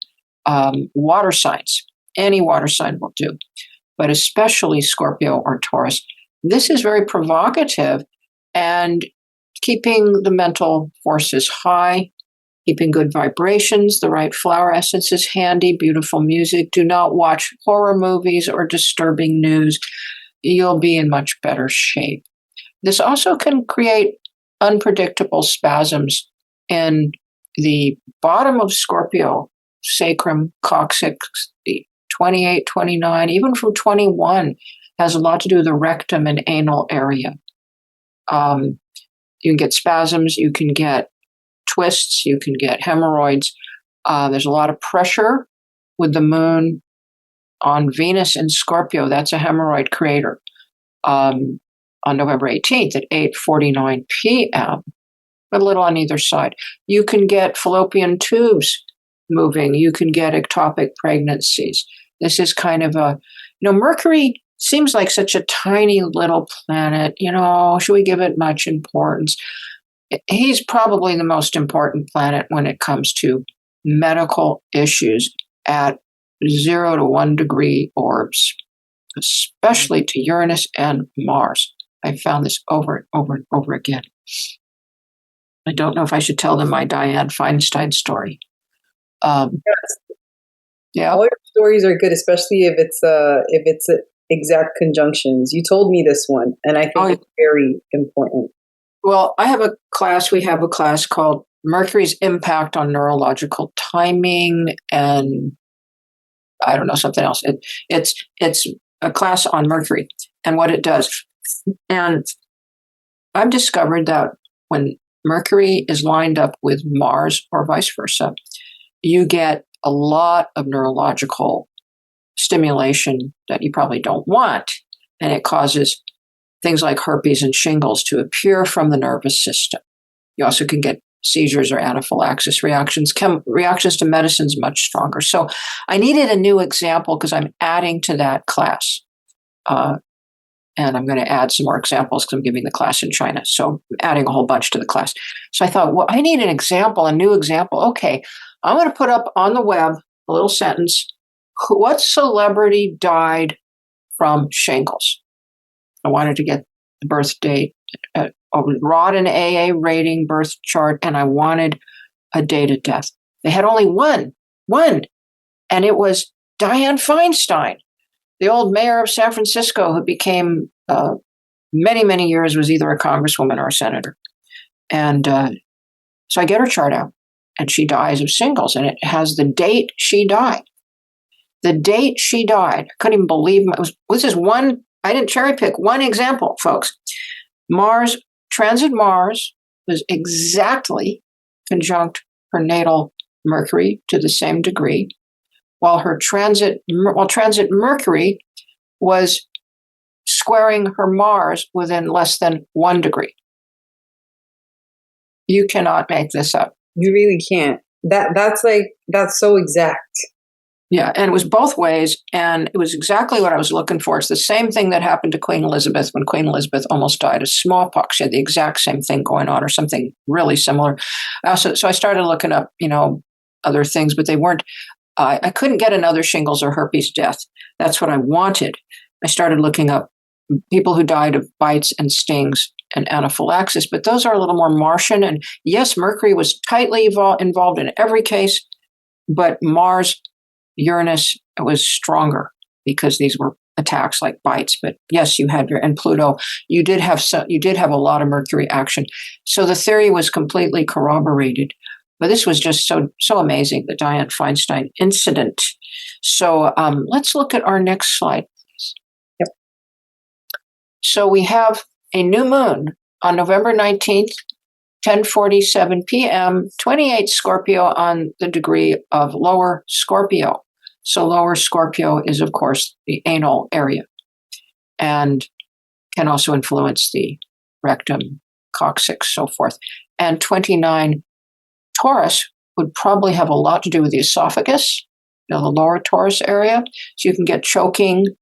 water signs. Any water sign will do, but especially Scorpio or Taurus. This is very provocative, and keeping the mental forces high, keeping good vibrations, the right flower essences handy, beautiful music. Do not watch horror movies or disturbing news. You'll be in much better shape. This also can create unpredictable spasms in the bottom of Scorpio, sacrum, coccyx, the 28, 29, even from 21, has a lot to do with the rectum and anal area. You can get spasms, you can get twists, you can get hemorrhoids. There's a lot of pressure with the moon on Venus in Scorpio. That's a hemorrhoid creator. On November 18th at 8:49 p.m., but a little on either side. You can get fallopian tubes moving. You can get ectopic pregnancies. This is kind of Mercury seems like such a tiny little planet. Should we give it much importance? he's probably the most important planet when it comes to medical issues at 0 to 1 degree orbs, especially to Uranus and Mars. I found this over and over and over again. I don't know if I should tell them my Dianne Feinstein story. Yes. Yeah, All your stories are good, especially if it's exact conjunctions. You told me this one, and I think it's very important. Well, we have a class called Mercury's Impact on Neurological Timing, and I don't know, something else. It's a class on Mercury and what it does. And I've discovered that when Mercury is lined up with Mars or vice versa, you get a lot of neurological stimulation that you probably don't want. And it causes things like herpes and shingles to appear from the nervous system. You also can get seizures or anaphylaxis reactions. Reactions to medicines much stronger. So I needed a new example because I'm adding to that class. And I'm going to add some more examples because I'm giving the class in China. So I'm adding a whole bunch to the class. So I thought, well, I need an example, a new example. Okay, I'm going to put up on the web a little sentence. What celebrity died from shingles? I wanted to get the birth date, a Rod and AA rating birth chart, and I wanted a date of death. They had only one, and it was Dianne Feinstein, the old mayor of San Francisco who became, many, many years, was either a congresswoman or a senator. And so I get her chart out, and she dies of shingles, and it has the date she died. The date she died. I couldn't even believe this is one. I didn't cherry pick one example, folks. Transit Mars was exactly conjunct her natal Mercury to the same degree, while transit Mercury was squaring her Mars within less than 1 degree. You cannot make this up. You really can't. That's so exact. Yeah, and it was both ways, and it was exactly what I was looking for. It's the same thing that happened to Queen Elizabeth when Queen Elizabeth almost died of smallpox. She had the exact same thing going on, or something really similar. So I started looking up, other things, but they weren't. I couldn't get another shingles or herpes death. That's what I wanted. I started looking up people who died of bites and stings and anaphylaxis, but those are a little more Martian. And yes, Mercury was tightly involved in every case, but Mars, Uranus was stronger because these were attacks like bites. But yes, you had and Pluto, you did have a lot of Mercury action. So the theory was completely corroborated. But this was just so amazing, the Dianne Feinstein incident. So let's look at our next slide, please. Yep. So we have a new moon on November 19th, 10:47 p.m., 28 Scorpio on the degree of lower Scorpio. So lower Scorpio is, of course, the anal area and can also influence the rectum, coccyx, so forth. And 29 Taurus would probably have a lot to do with the esophagus, the lower Taurus area. So you can get choking. You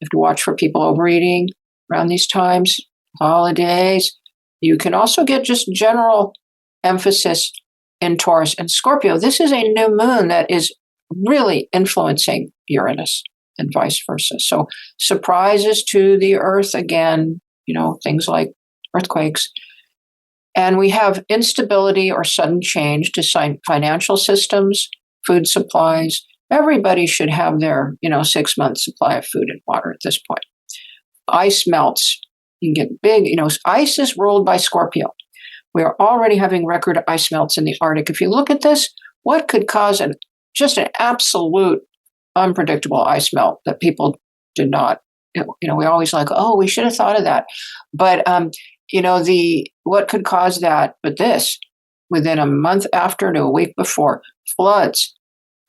have to watch for people overeating around these times, holidays. You can also get just general emphasis in Taurus and Scorpio. This is a new moon that is really influencing Uranus and vice versa. So surprises to the earth again, things like earthquakes. And we have instability or sudden change to financial systems, food supplies. Everybody should have their, 6-month supply of food and water at this point. Ice melts. You can get big, ice is ruled by Scorpio. We are already having record ice melts in the Arctic. If you look at this, what could cause just an absolute unpredictable ice melt that people did not, we always we should have thought of that. But, what could cause that? But this, within a month after to a week before, floods,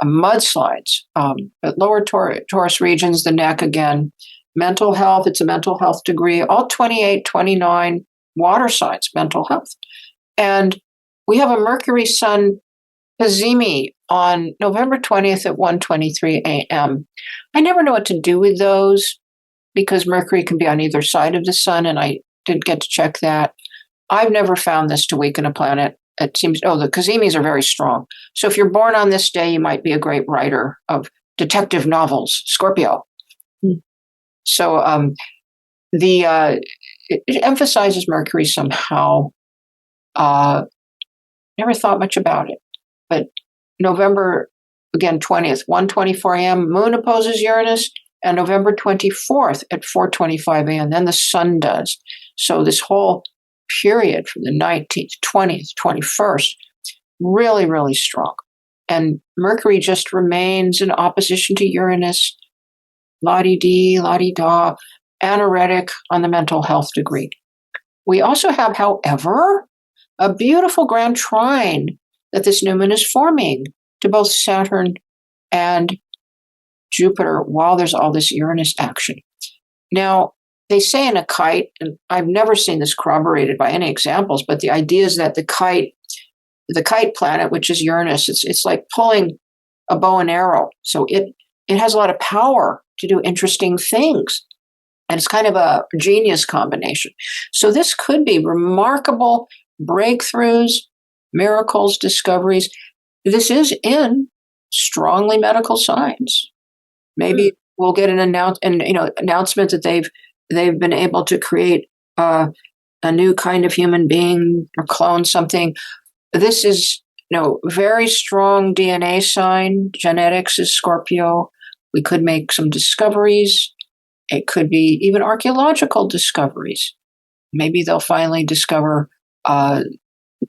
mudslides, at lower Taurus regions, the neck again, mental health, it's a mental health degree, all 28, 29 water signs, mental health. And we have a Mercury Sun Hazimi on November 20th at 1:23 a.m. I never know what to do with those because Mercury can be on either side of the sun, and I didn't get to check that. I've never found this to weaken a planet. It seems, the Cazimis are very strong. So if you're born on this day, you might be a great writer of detective novels, Scorpio. Hmm. So it emphasizes Mercury somehow. Never thought much about it. But November, again, 20th, 1:24 a.m., Moon opposes Uranus, and November 24th at 4:25 a.m., then the Sun does. So this whole period from the 19th, 20th, 21st, really, really strong. And Mercury just remains in opposition to Uranus, la-di-dee, la-di-da, anoretic on the mental health degree. We also have, however, a beautiful grand trine that this new moon is forming to both Saturn and Jupiter while there's all this Uranus action. Now, they say in a kite, and I've never seen this corroborated by any examples, but the idea is that the kite planet, which is Uranus, it's like pulling a bow and arrow. So it has a lot of power to do interesting things. And it's kind of a genius combination. So this could be remarkable breakthroughs, miracles, discoveries. This is in strongly medical science. Maybe we'll get an announcement that they've been able to create a new kind of human being or clone something. This is very strong DNA sign. Genetics is Scorpio. We could make some discoveries. It could be even archaeological discoveries. Maybe they'll finally discover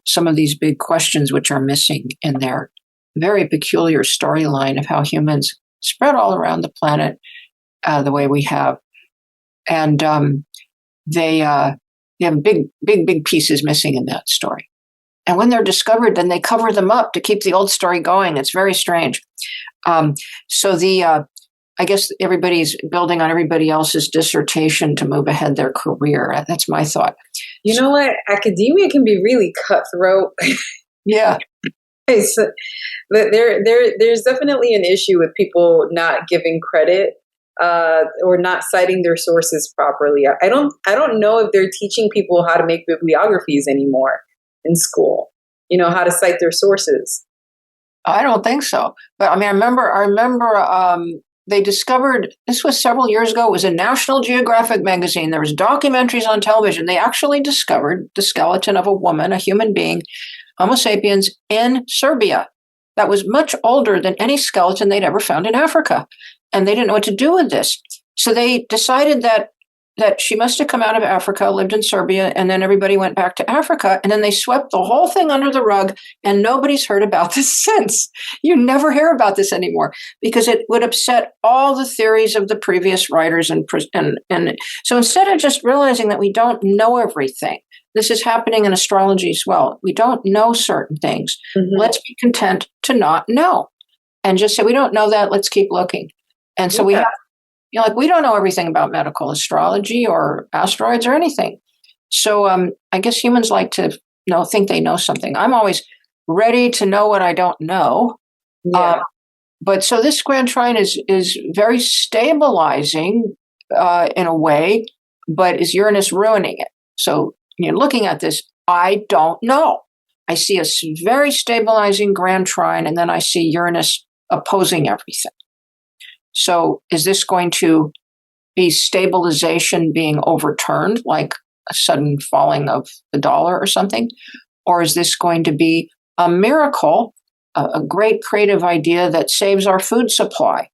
some of these big questions which are missing in their very peculiar storyline of how humans spread all around the planet the way we have. And they have big pieces missing in that story. And when they're discovered, then they cover them up to keep the old story going. It's very strange. I guess everybody's building on everybody else's dissertation to move ahead their career. That's my thought. You know what? Academia can be really cutthroat. Yeah. So, there's definitely an issue with people not giving credit or not citing their sources properly. I don't know if they're teaching people how to make bibliographies anymore in school. How to cite their sources. I don't think so. But I remember they discovered, this was several years ago, it was in National Geographic magazine. There was documentaries on television. They actually discovered the skeleton of a woman, a human being, Homo sapiens, in Serbia. That was much older than any skeleton they'd ever found in Africa. And they didn't know what to do with this. So they decided that she must have come out of Africa, lived in Serbia, and then everybody went back to Africa, and then they swept the whole thing under the rug, and nobody's heard about this since. You never hear about this anymore because it would upset all the theories of the previous writers. And so instead of just realizing that we don't know everything, this is happening in astrology as well. We don't know certain things. Mm-hmm. Let's be content to not know and just say, we don't know that. Let's keep looking. And so we have, we don't know everything about medical astrology or asteroids or anything. So I guess humans like to think they know something. I'm always ready to know what I don't know. Yeah. But so this grand trine is very stabilizing in a way, but is Uranus ruining it? So looking at this, I don't know. I see a very stabilizing grand trine, and then I see Uranus opposing everything. So is this going to be stabilization being overturned, like a sudden falling of the dollar or something? Or is this going to be a miracle, a great creative idea that saves our food supply?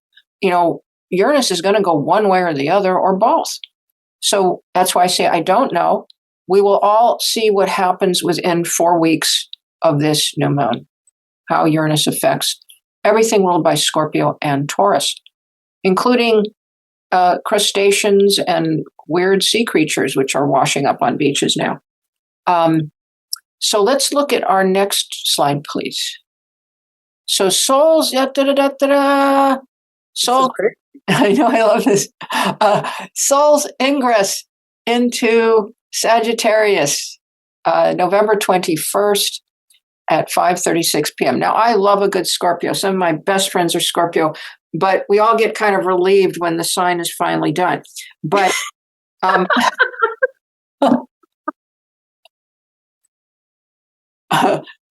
Uranus is going to go one way or the other or both. So that's why I say I don't know. We will all see what happens within 4 weeks of this new moon, how Uranus affects everything ruled by Scorpio and Taurus, including crustaceans and weird sea creatures, which are washing up on beaches now. So let's look at our next slide, please. So Sol's, Sol, I know, I love this. Sol's ingress into Sagittarius, November 21st at 5:36 p.m. Now, I love a good Scorpio. Some of my best friends are Scorpio, but we all get kind of relieved when the sign is finally done. But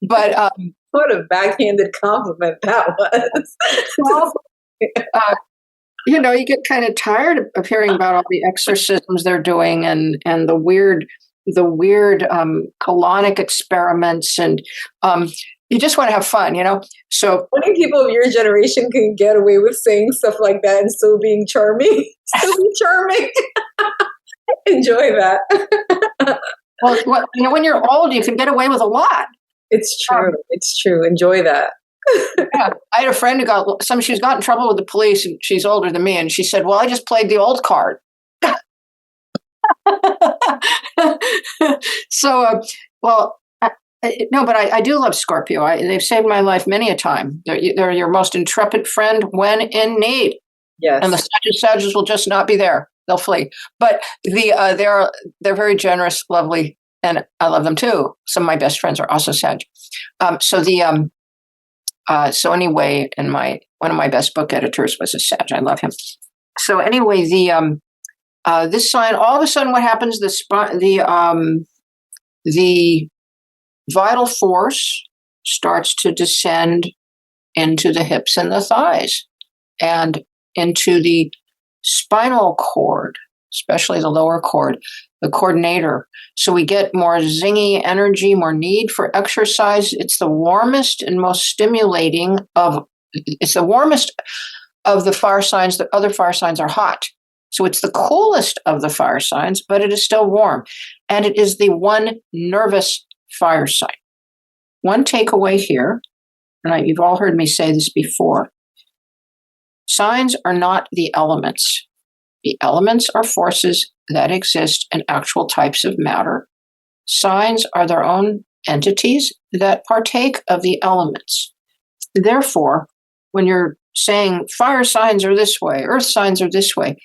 But what a backhanded compliment that was. well, you get kind of tired of hearing about all the exorcisms they're doing and the weird colonic experiments, and you just want to have fun, So many people of your generation can get away with saying stuff like that and still being charming. Enjoy that. Well, when you're old, you can get away with a lot. It's true. It's true. Enjoy that. Yeah. I had a friend who she's got in trouble with the police, and she's older than me, and she said, well, I just played the old card. So, no, but I do love Scorpio. They've saved my life many a time. They're your most intrepid friend when in need. Yes. And the Sagittarius will just not be there. They'll flee. But they're very generous, lovely, and I love them too. Some of my best friends are also Sag. So anyway, one of my best book editors was a Sag. I love him. So anyway, this sign, all of a sudden, what happens? The vital force starts to descend into the hips and the thighs, and into the spinal cord, especially the lower cord, the coordinator. So we get more zingy energy, more need for exercise. It's the warmest and most stimulating it's the warmest of the fire signs. The other fire signs are hot. So it's the coolest of the fire signs, but it is still warm. And it is the one nervous fire sign. One takeaway here, and you've all heard me say this before, signs are not the elements. The elements are forces that exist in actual types of matter. Signs are their own entities that partake of the elements. Therefore, when you're saying fire signs are this way, earth signs are this way,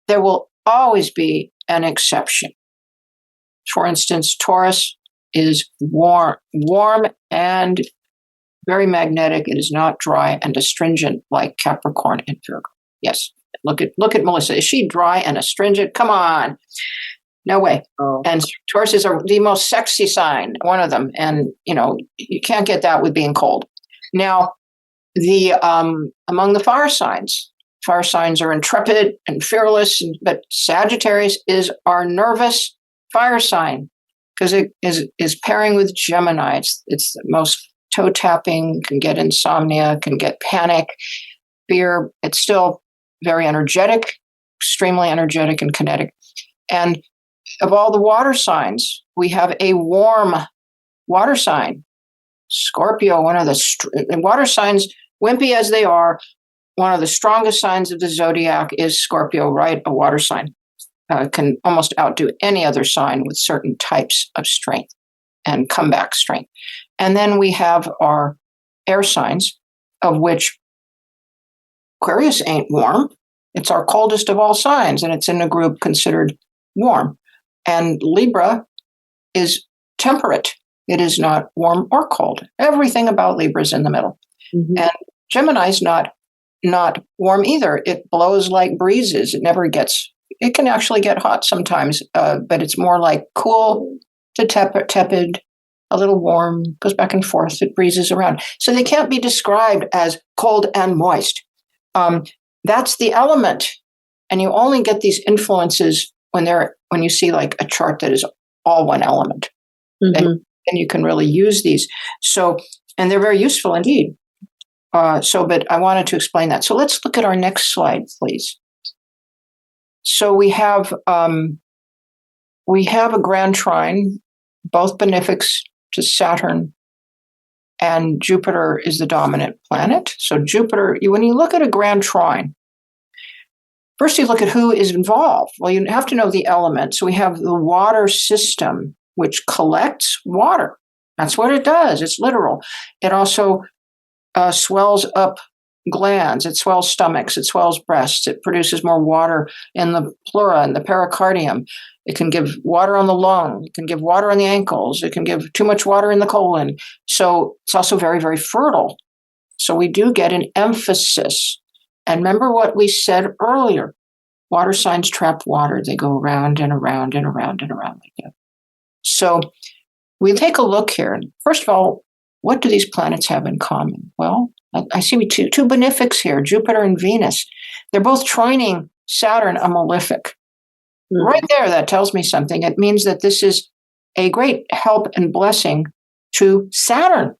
there will always be an exception. For instance, Taurus is warm and very magnetic. It is not dry and astringent like Capricorn and Virgo. Yes, look at Melissa. Is she dry and astringent? Come on. No way. Oh. And Taurus is the most sexy sign, one of them. And, you can't get that with being cold. Now, among the fire signs are intrepid and fearless, but Sagittarius is our nervous fire sign because it is pairing with Gemini. It's the most toe-tapping, can get insomnia, can get panic, fear. It's still very energetic, extremely energetic and kinetic. And of all the water signs, we have a warm water sign. Scorpio, one of the water signs, wimpy as they are, one of the strongest signs of the zodiac is Scorpio, right? A water sign. Can almost outdo any other sign with certain types of strength and comeback strength. And then we have our air signs, of which Aquarius ain't warm. It's our coldest of all signs, and it's in a group considered warm. And Libra is temperate. It is not warm or cold. Everything about Libra is in the middle. Mm-hmm. And Gemini's not warm either. It blows like breezes. It can actually get hot sometimes, but it's more like cool to tepid, a little warm, goes back and forth, it breezes around. So they can't be described as cold and moist. That's the element. And you only get these influences when you see like a chart that is all one element. Mm-hmm. And you can really use these. So, and they're very useful indeed. But I wanted to explain that. So let's look at our next slide, please. So we have a grand trine, both benefics to Saturn, and Jupiter is the dominant planet. So Jupiter, when you look at a grand trine, first you look at who is involved. Well, you have to know the element. So we have the water system, which collects water. That's what it does. It's literal. It also swells up glands, it swells stomachs, it swells breasts, it produces more water in the pleura and the pericardium. It can give water on the lung, it can give water on the ankles, it can give too much water in the colon. So it's also very, very fertile. So we do get an emphasis. And remember what we said earlier, water signs trap water. They go around and around and around and around like that. So we take a look here. First of all, what do these planets have in common? Well, I see two benefics here, Jupiter and Venus. They're both trining Saturn, a malefic. Mm-hmm. Right there, that tells me something. It means that this is a great help and blessing to Saturn.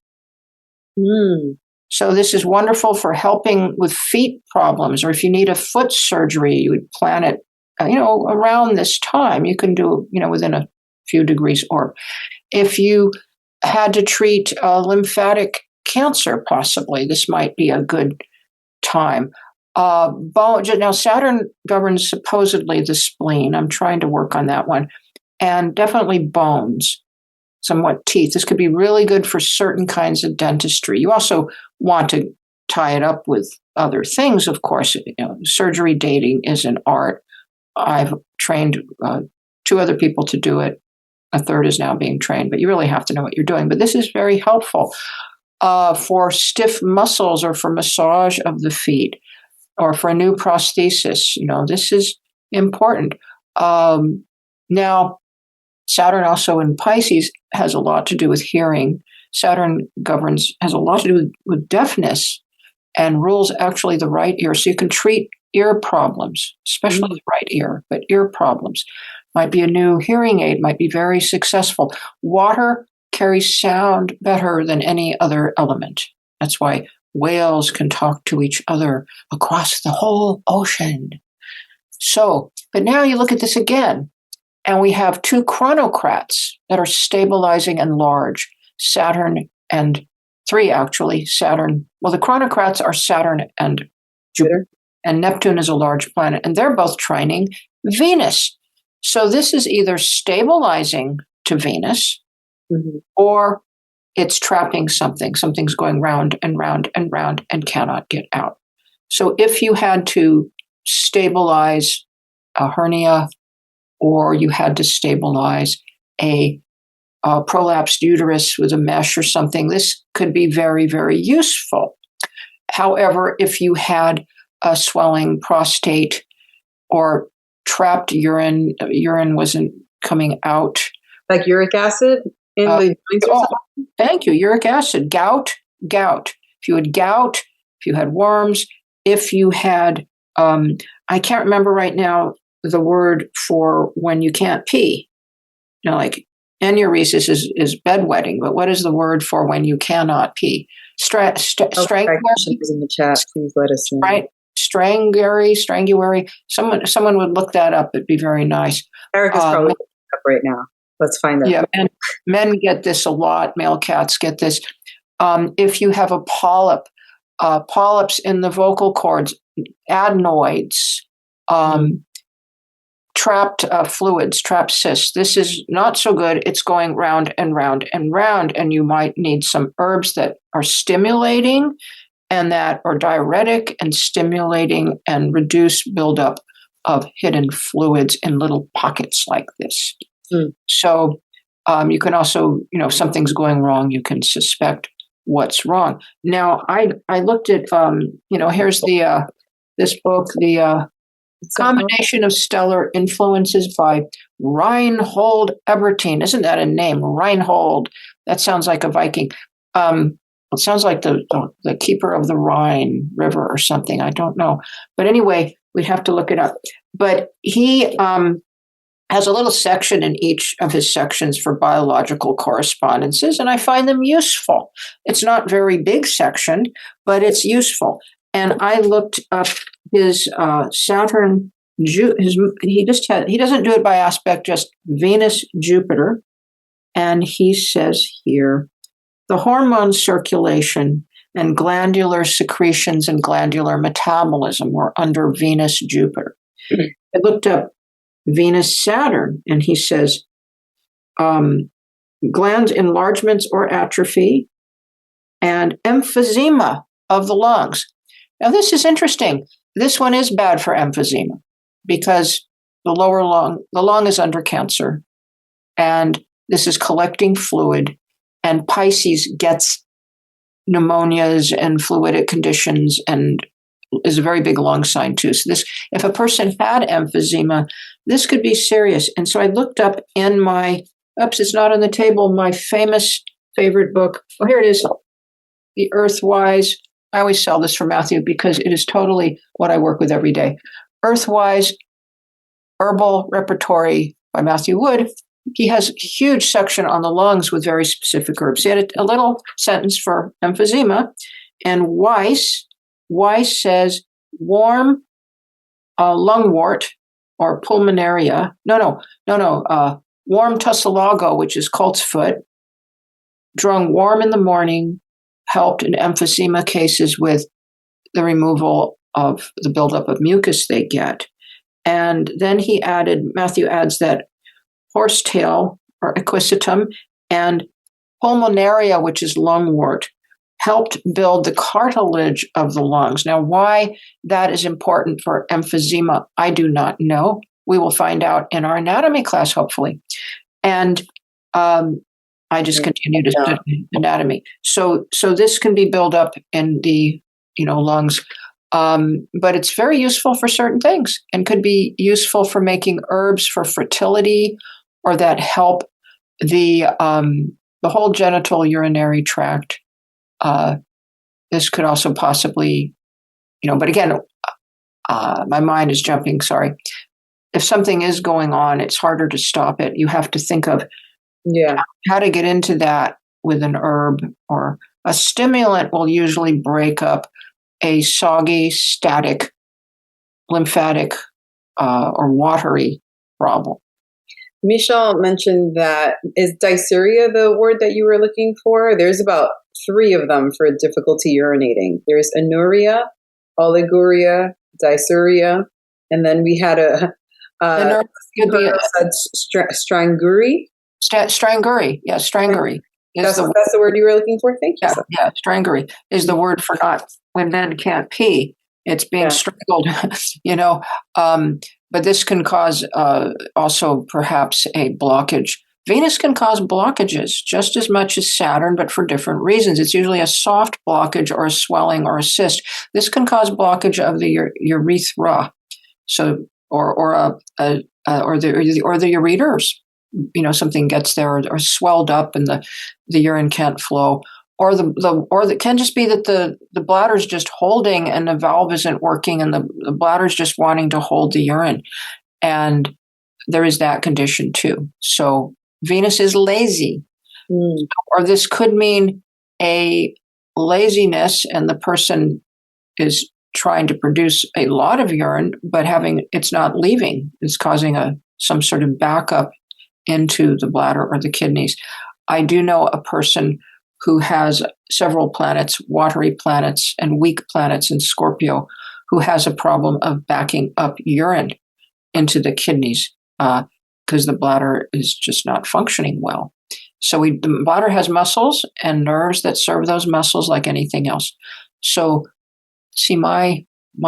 Mm. So this is wonderful for helping with feet problems, or if you need a foot surgery, you would plan it, around this time. You can do, within a few degrees. Or if you had to treat lymphatic cancer, possibly, this might be a good time. Now, Saturn governs supposedly the spleen. I'm trying to work on that one. And definitely bones, somewhat teeth. This could be really good for certain kinds of dentistry. You also want to tie it up with other things, of course. Surgery dating is an art. I've trained 2 other people to do it. A third is now being trained, but you really have to know what you're doing. But this is very helpful for stiff muscles or for massage of the feet or for a new prosthesis. This is important. Now, Saturn also in Pisces has a lot to do with hearing. Saturn has a lot to do with deafness and rules actually the right ear. So you can treat ear problems, especially the right ear, but ear problems. Might be a new hearing aid, might be very successful. Water carries sound better than any other element. That's why whales can talk to each other across the whole ocean. So, but now you look at this again, and we have 2 chronocrats that are stabilizing and large, Saturn and 3 actually, Saturn. Well, the chronocrats are Saturn and Jupiter, and Neptune is a large planet, and they're both trining Venus. So this is either stabilizing to Venus, or it's trapping something. Something's going round and round and round and cannot get out. So if you had to stabilize a hernia, or you had to stabilize a prolapsed uterus with a mesh or something, this could be very, very useful. However, if you had a swelling prostate or trapped urine wasn't coming out. Like uric acid in the joints or something? Thank you. Uric acid. Gout. If you had gout, if you had worms, if you had, I can't remember right now the word for when you can't pee. Like enuresis is bedwetting, but what is the word for when you cannot pee? Stranguary. In the chat, please let us know. Right. Stranguary. Someone would look that up. It'd be very nice. Eric is probably looking it up right now. Let's find that. Yeah, men get this a lot. Male cats get this. If you have a polyp, polyps in the vocal cords, adenoids, trapped fluids, trapped cysts. This is not so good. It's going round and round and round, and you might need some herbs that are stimulating and that are diuretic and stimulating and reduce buildup of hidden fluids in little pockets like this. So you can also, if something's going wrong, you can suspect what's wrong. Now, I looked at, here's this book, the Combination of Stellar Influences by Reinhold Ebertin. Isn't that a name? Reinhold. That sounds like a Viking. It sounds like the keeper of the Rhine River or something. I don't know. But anyway, we'd have to look it up. But he has a little section in each of his sections for biological correspondences, and I find them useful. It's not a very big section, but it's useful. And I looked up his Saturn. He doesn't do it by aspect, just Venus, Jupiter, and he says here the hormone circulation and glandular secretions and glandular metabolism were under Venus, Jupiter. I looked up Venus, Saturn, and he says gland enlargements or atrophy and emphysema of the lungs. Now, this is interesting. This one is bad for emphysema because the lung is under cancer, and this is collecting fluid, and Pisces gets pneumonias and fluidic conditions and is a very big lung sign too. So this, if a person had emphysema, this could be serious. And so I looked up in it's not on the table, my famous favorite book. Oh, here it is. The Earthwise. I always sell this for Matthew because it is totally what I work with every day. Earthwise Herbal Repertory by Matthew Wood. He has a huge section on the lungs with very specific herbs. He had a little sentence for emphysema, and Weiss says warm lungwort or pulmonaria. Warm tussilago, which is colt's foot, drunk warm in the morning, helped in emphysema cases with the removal of the buildup of mucus they get. And then Matthew adds that horsetail or equisetum and pulmonaria, which is lungwort, helped build the cartilage of the lungs. Now, why that is important for emphysema, I do not know. We will find out in our anatomy class, hopefully. And I just continue to study anatomy. So this can be built up in the lungs. But it's very useful for certain things and could be useful for making herbs for fertility or that help the whole genital urinary tract. This could also possibly, but again, my mind is jumping, sorry. If something is going on, it's harder to stop it. You have to think of how to get into that with an herb, or a stimulant will usually break up a soggy, static, lymphatic, or watery problem. Michelle mentioned that, is dysuria the word that you were looking for? There's about 3 of them for difficulty urinating. There's anuria, oliguria, dysuria, and then we had stranguri. Stranguri, yeah, stranguri. That's the word you were looking for? Thank you. Yeah, stranguri is the word for not when men can't pee. It's being strangled, but this can cause also perhaps a blockage. Venus can cause blockages just as much as Saturn, but for different reasons. It's usually a soft blockage or a swelling or a cyst. This can cause blockage of the urethra, or the ureters. Something gets there or swelled up and the urine can't flow. Or it can just be that the bladder's just holding and the valve isn't working and the bladder's just wanting to hold the urine. And there is that condition too. So Venus is lazy. Or this could mean a laziness and the person is trying to produce a lot of urine, but it's not leaving. It's causing some sort of backup into the bladder or the kidneys. I do know a person who has several planets, watery planets and weak planets in Scorpio, who has a problem of backing up urine into the kidneys because the bladder is just not functioning well. So the bladder has muscles and nerves that serve those muscles like anything else. So see, my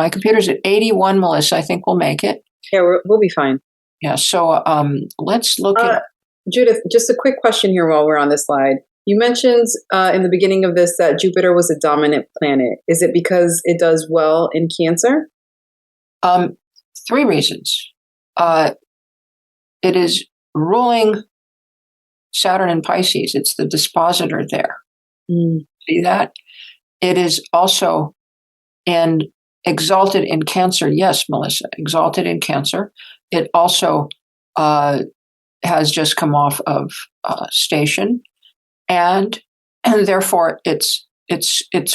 computer's at 81, Melissa. I think we'll make it. Yeah, we'll be fine. Yeah, so let's look at... Judith, just a quick question here while we're on this slide. You mentioned in the beginning of this that Jupiter was a dominant planet. Is it because it does well in Cancer? 3 reasons. It is ruling Saturn in Pisces. It's the dispositor there. See that? It is also exalted in Cancer. Yes, Melissa, exalted in Cancer. It also has just come off of station. And therefore it's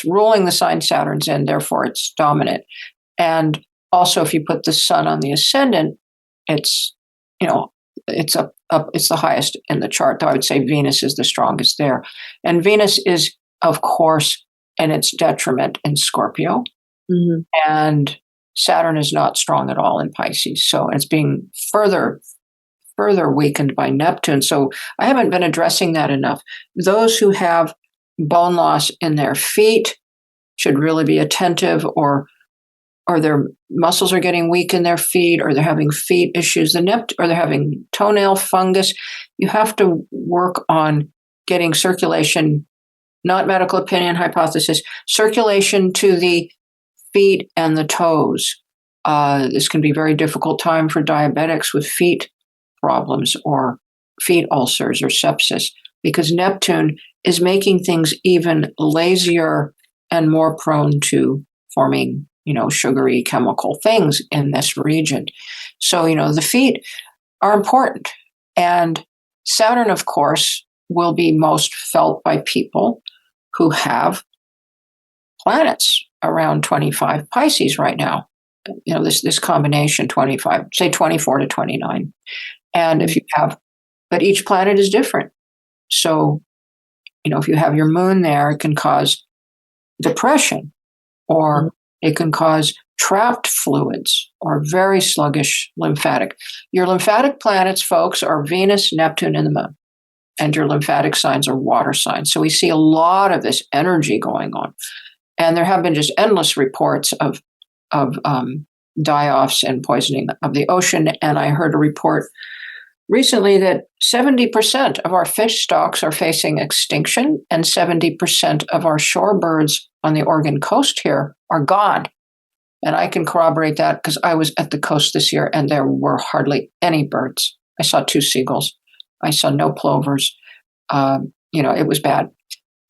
ruling the sign Saturn's in, therefore it's dominant. And also if you put the sun on the ascendant, it's the highest in the chart, though I would say Venus is the strongest there. And Venus is, of course, in its detriment in Scorpio. Mm-hmm. And Saturn is not strong at all in Pisces. So it's being further weakened by Neptune. So I haven't been addressing that enough. Those who have bone loss in their feet should really be attentive, or their muscles are getting weak in their feet, or they're having feet issues, or they're having toenail fungus. You have to work on getting circulation, not medical opinion, hypothesis, circulation to the feet and the toes. This can be a very difficult time for diabetics with feet problems or feet ulcers or sepsis. because Neptune is making things even lazier and more prone to forming, sugary chemical things in this region. So, the feet are important. And Saturn, of course, will be most felt by people who have planets around 25 Pisces right now. This combination, 25, say 24 to 29. And if you have, but each planet is different. So, if you have your moon there, it can cause depression, or it can cause trapped fluids or very sluggish lymphatic. Your lymphatic planets, folks, are Venus, Neptune, and the moon. And your lymphatic signs are water signs. So we see a lot of this energy going on. And there have been just endless reports of die-offs and poisoning of the ocean. And I heard a report recently that 70% of our fish stocks are facing extinction, and 70% of our shorebirds on the Oregon coast here are gone. And I can corroborate that because I was at the coast this year and there were hardly any birds. I saw 2 seagulls. I saw no plovers. It was bad.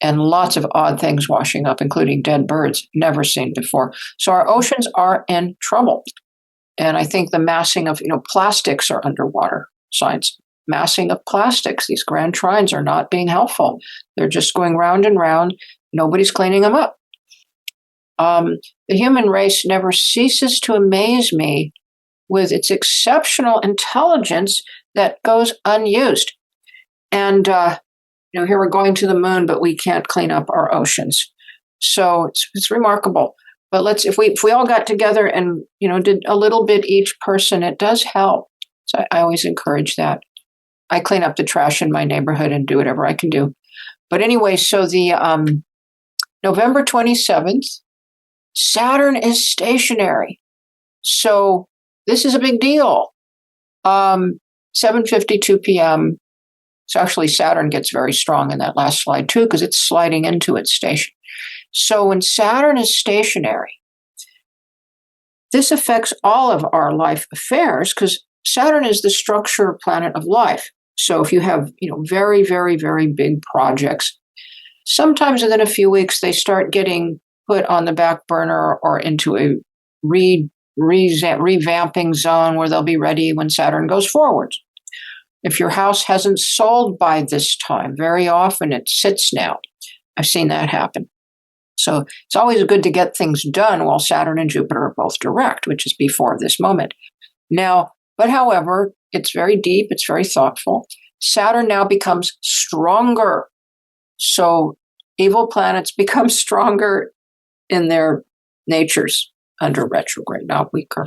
And lots of odd things washing up, including dead birds, never seen before. So our oceans are in trouble. And I think the massing of, plastics are underwater signs. Massing of plastics, these grand trines are not being helpful. They're just going round and round. Nobody's cleaning them up. The human race never ceases to amaze me with its exceptional intelligence that goes unused. And, here we're going to the moon, but we can't clean up our oceans. So it's remarkable. But if we all got together and, did a little bit each person, it does help. So I always encourage that. I clean up the trash in my neighborhood and do whatever I can do. But anyway, so the November 27th, Saturn is stationary. So this is a big deal. 7:52 p.m. So actually Saturn gets very strong in that last slide too, because it's sliding into its station. So when Saturn is stationary, this affects all of our life affairs because Saturn is the structure planet of life. So if you have, very, very, very big projects, sometimes within a few weeks, they start getting put on the back burner or into a revamping zone where they'll be ready when Saturn goes forward. If your house hasn't sold by this time, very often it sits now. I've seen that happen. So it's always good to get things done while Saturn and Jupiter are both direct, which is before this moment. Now, but however, it's very deep, it's very thoughtful. Saturn now becomes stronger. So evil planets become stronger in their natures under retrograde, not weaker.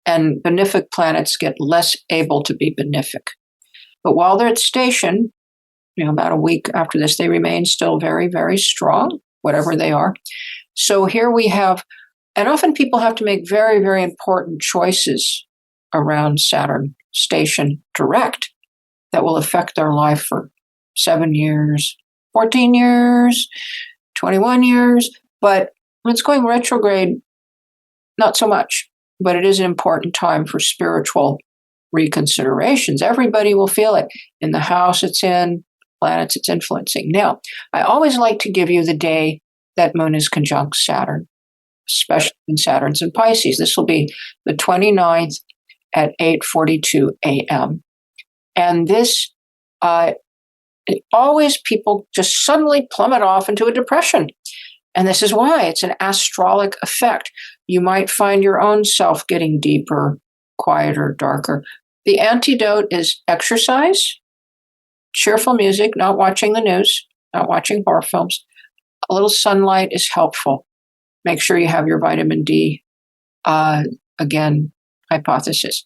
And benefic planets get less able to be benefic. But while they're at station, about a week after this, they remain still very, very strong, whatever they are. So here we have, and often people have to make very, very important choices around Saturn station direct that will affect their life for 7 years, 14 years, 21 years. But when it's going retrograde, not so much. But it is an important time for spiritual reconsiderations. Everybody will feel it in the house it's in, planets it's influencing. Now, I always like to give you the day that Moon is conjunct Saturn, especially when Saturn's in Pisces. This will be the 29th at 8:42 a.m. And this, always people just suddenly plummet off into a depression. And this is why it's an astrologic effect. You might find your own self getting deeper, quieter, darker. The antidote is exercise, cheerful music, not watching the news, not watching horror films. A little sunlight is helpful. Make sure you have your vitamin D. Again, hypothesis.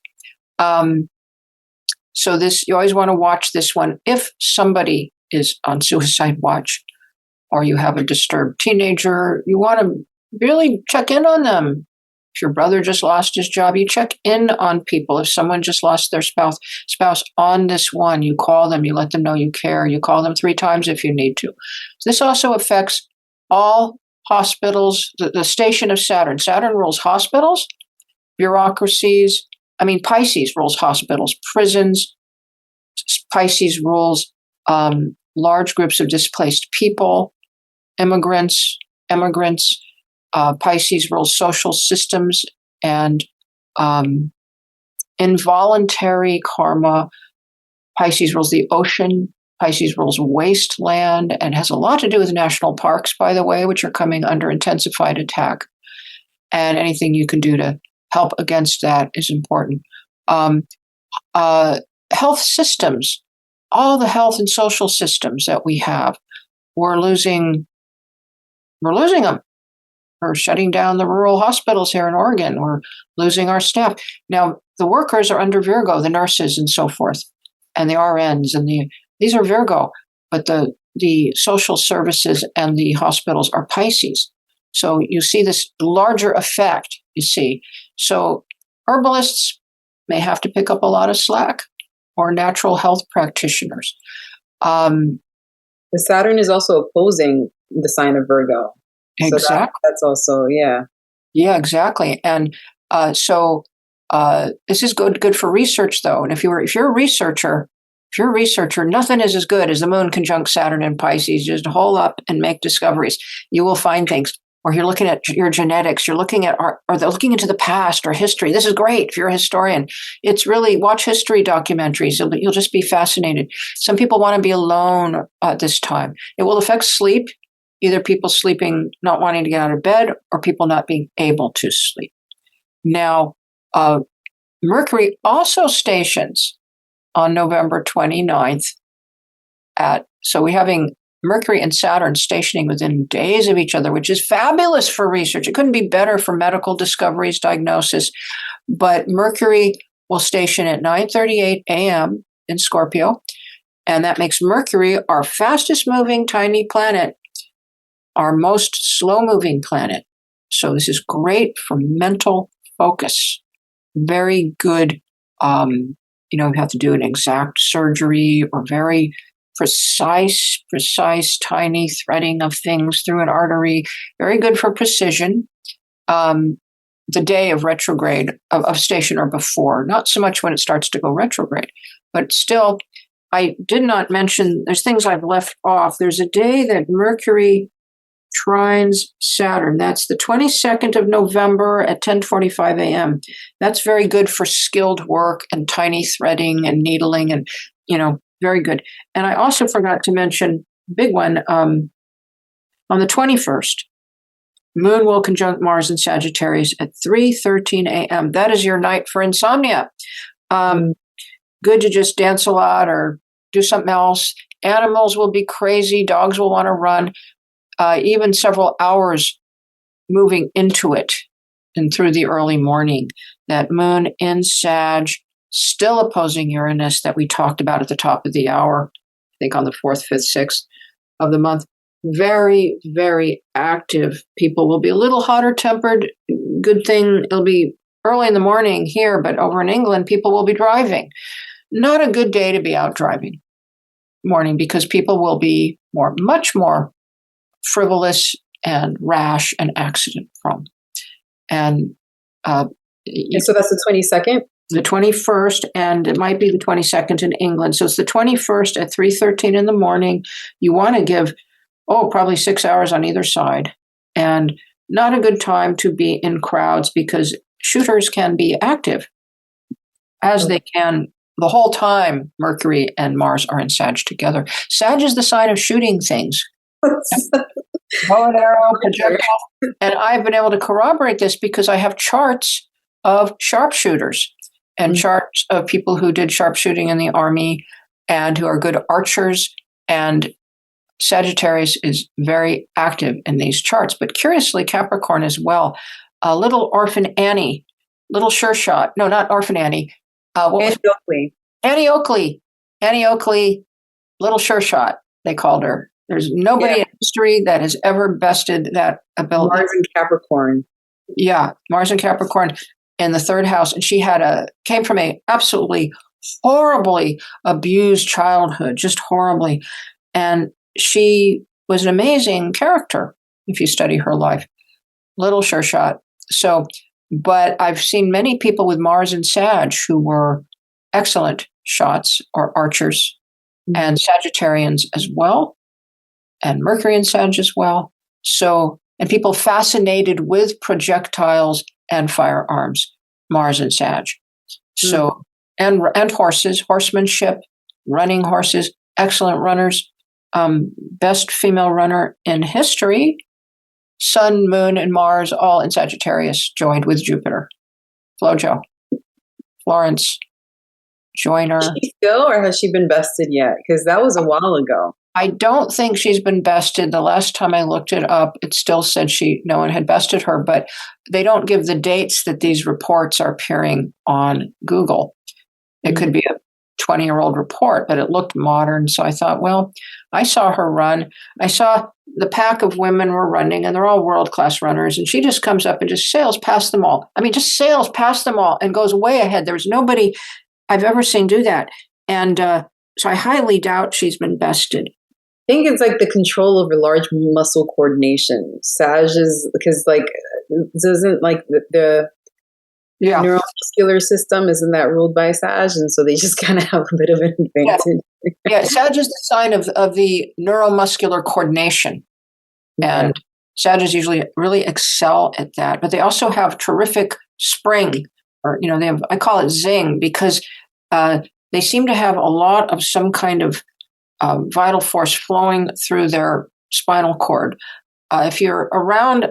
So this, you always want to watch this one. If somebody is on suicide watch or you have a disturbed teenager, you want to really check in on them. If your brother just lost his job, you check in on people. If someone just lost their spouse on this one, you call them, you let them know you care. You call them 3 times if you need to. So this also affects all hospitals, the station of Saturn. Saturn rules hospitals, bureaucracies. Pisces rules hospitals, prisons. Pisces rules large groups of displaced people, immigrants. Pisces rules social systems and involuntary karma. Pisces rules the ocean. Pisces rules wasteland and has a lot to do with national parks, by the way, which are coming under intensified attack. And anything you can do to help against that is important. Health systems, all the health and social systems that we have, we're losing them. We're shutting down the rural hospitals here in Oregon. We're losing our staff. Now, the workers are under Virgo, the nurses and so forth, and the RNs, and these are Virgo, but the social services and the hospitals are Pisces. So you see this larger effect, you see. So herbalists may have to pick up a lot of slack, or natural health practitioners. The Saturn is also opposing the sign of Virgo. Exactly. So that's also, yeah. Yeah, exactly. And so this is good for research, though. And if you're a researcher, nothing is as good as the moon conjunct Saturn in Pisces. Just hole up and make discoveries. You will find things. Or you're looking at your genetics. You're looking at they're looking into the past or history. This is great if you're a historian. It's really, watch history documentaries. You'll just be fascinated. Some people want to be alone at this time. It will affect sleep. Either people sleeping, not wanting to get out of bed, or people not being able to sleep. Now, Mercury also stations on November 29th so we're having Mercury and Saturn stationing within days of each other, which is fabulous for research. It couldn't be better for medical discoveries, diagnosis. But Mercury will station at 9:38 a.m. in Scorpio, and that makes Mercury our fastest moving tiny planet, our most slow-moving planet. So this is great for mental focus. Very good. You have to do an exact surgery or very precise, tiny threading of things through an artery. Very good for precision. The day of retrograde, of station or before, not so much when it starts to go retrograde, but still, I did not mention, there's things I've left off. There's a day that Mercury trines Saturn. That's the 22nd of November at 10:45 a.m. That's very good for skilled work and tiny threading and needling and, very good. And I also forgot to mention, big one, on the 21st, Moon will conjunct Mars in Sagittarius at 3:13 a.m. That is your night for insomnia. Good to just dance a lot or do something else. Animals will be crazy. Dogs will want to run. Even several hours moving into it and through the early morning. That moon in Sag, still opposing Uranus that we talked about at the top of the hour, I think on the 4th, 5th, 6th of the month. Very, very active. People will be a little hotter tempered. Good thing it'll be early in the morning here, but over in England, people will be driving. Not a good day to be out driving morning because people will be much more frivolous and rash and accident prone. And so that's the 22nd? The 21st, and it might be the 22nd in England. So it's the 21st at 3:13 in the morning. You want to give, probably 6 hours on either side. And not a good time to be in crowds because shooters can be active as they can the whole time Mercury and Mars are in Sag together. Sag is the sign of shooting things. Bow and arrow, projectile. And I've been able to corroborate this because I have charts of sharpshooters and charts of people who did sharpshooting in the army and who are good archers. And Sagittarius is very active in these charts, but curiously Capricorn as well. Little Orphan Annie, little sure shot. No, not Orphan Annie. Annie Oakley. Annie Oakley, little sure shot, they called her. There's nobody in history that has ever bested that ability. Mars and Capricorn. Yeah, Mars and Capricorn in the 3rd house. And she came from a absolutely horribly abused childhood, just horribly. And she was an amazing character if you study her life. Little sure shot. So, but I've seen many people with Mars and Sag who were excellent shots or archers and Sagittarians as well, and Mercury in Sag as well. So, and people fascinated with projectiles and firearms, Mars and Sag. So, and horses, horsemanship, running horses, excellent runners, best female runner in history, Sun, Moon, and Mars, all in Sagittarius, joined with Jupiter. Flojo, Florence, Joyner. Is she still, or has she been bested yet? Because that was a while ago. I don't think she's been bested. The last time I looked it up, it still said no one had bested her, but they don't give the dates that these reports are appearing on Google. It could be a 20-year-old report, but it looked modern. So I thought, well, I saw her run. I saw the pack of women were running, and they're all world-class runners. And she just comes up and just sails past them all. I mean, just sails past them all and goes way ahead. There's nobody I've ever seen do that. And so I highly doubt she's been bested. I think it's like the control over large muscle coordination. Sag is because doesn't the neuromuscular system, isn't that ruled by Sag? And so they just kind of have a bit of an advantage. Yeah, Sag is the sign of the neuromuscular coordination. And Sagittarius usually really excel at that. But they also have terrific spring, or, they have, I call it zing, because they seem to have a lot of some kind of vital force flowing through their spinal cord. If you're around,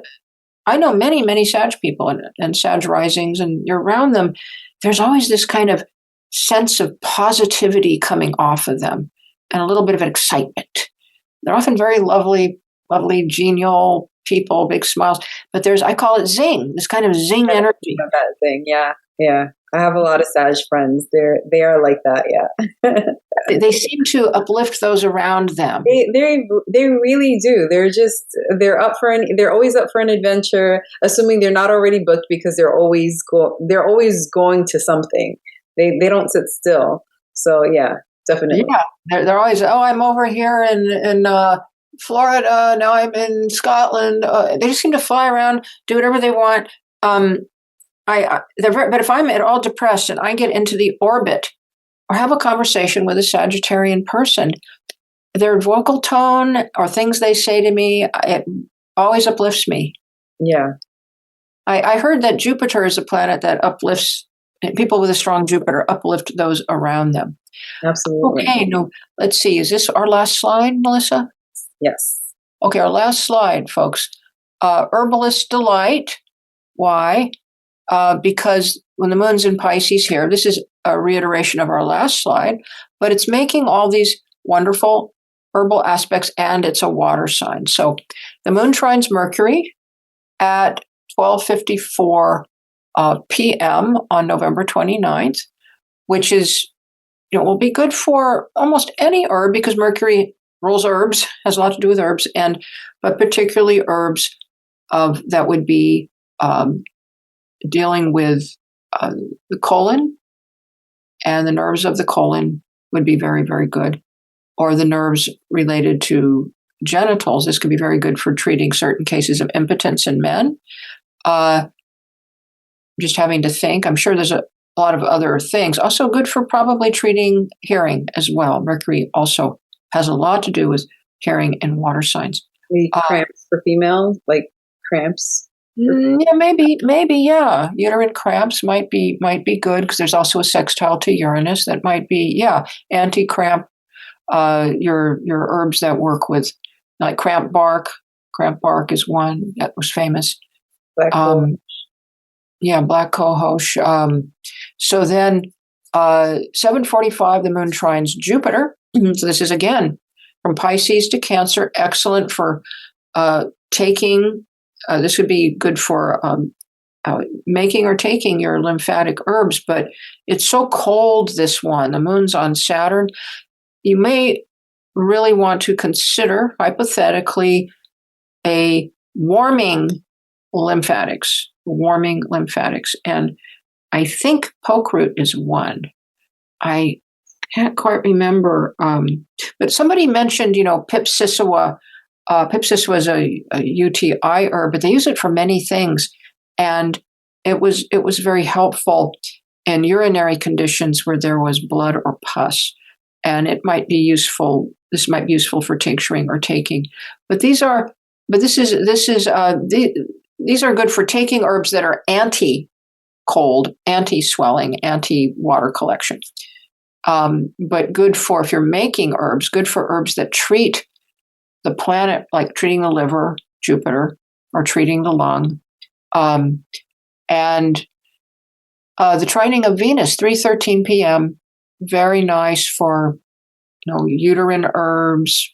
I know many, many Sag people and Sag risings, and you're around them, there's always this kind of sense of positivity coming off of them and a little bit of excitement. They're often very lovely, genial people, big smiles, but I call it zing, this kind of zing energy. That thing, yeah. I have a lot of Sag friends. They are like that, yeah. They seem to uplift those around them. They really do. They're always up for an adventure, assuming they're not already booked, because they're always going to something. They don't sit still. So yeah, definitely. Yeah, they're always, I'm over here in Florida, now I'm in Scotland. They just seem to fly around, do whatever they want. But if I'm at all depressed and I get into the orbit or have a conversation with a Sagittarian person, their vocal tone or things they say to me, it always uplifts me. Yeah. I heard that Jupiter is a planet that uplifts people with a strong Jupiter, uplift those around them. Absolutely. Okay, let's see. Is this our last slide, Melissa? Yes. Okay, our last slide, folks. Herbalist delight. Why? Because when the moon's in Pisces here, this is a reiteration of our last slide, but it's making all these wonderful herbal aspects, and it's a water sign. So the moon trines Mercury at 12:54 p.m. on November 29th, which is, will be good for almost any herb, because Mercury rules herbs, has a lot to do with herbs, but particularly herbs that would be dealing with the colon, and the nerves of the colon would be very, very good. Or the nerves related to genitals. This could be very good for treating certain cases of impotence in men. Just having to think. I'm sure there's a lot of other things. Also good for probably treating hearing as well. Mercury also has a lot to do with hearing and water signs. Cramps for females, like cramps. Yeah, maybe, yeah. Uterine cramps might be good, because there's also a sextile to Uranus that might be, anti-cramp. Your herbs that work with, like cramp bark. Cramp bark is one that was famous. Black cohosh. So then, 7:45, the moon trines Jupiter. So this is again from Pisces to Cancer, excellent for taking. This would be good for making or taking your lymphatic herbs, but it's so cold, this one. The moon's on Saturn. You may really want to consider, hypothetically, a warming lymphatics. And I think pokeroot is one. I can't quite remember, but somebody mentioned, Pipsissewa. Pipsissewa is a UTI herb, but they use it for many things, and it was very helpful in urinary conditions where there was blood or pus. and it might be useful. This might be useful for tincturing or taking. But these are good for taking herbs that are anti-cold, anti-swelling, anti-water collection. But good for, if you're making herbs, good for herbs that treat the planet, like treating the liver, Jupiter, or treating the lung. And the trining of Venus, 3:13 p.m., very nice for uterine herbs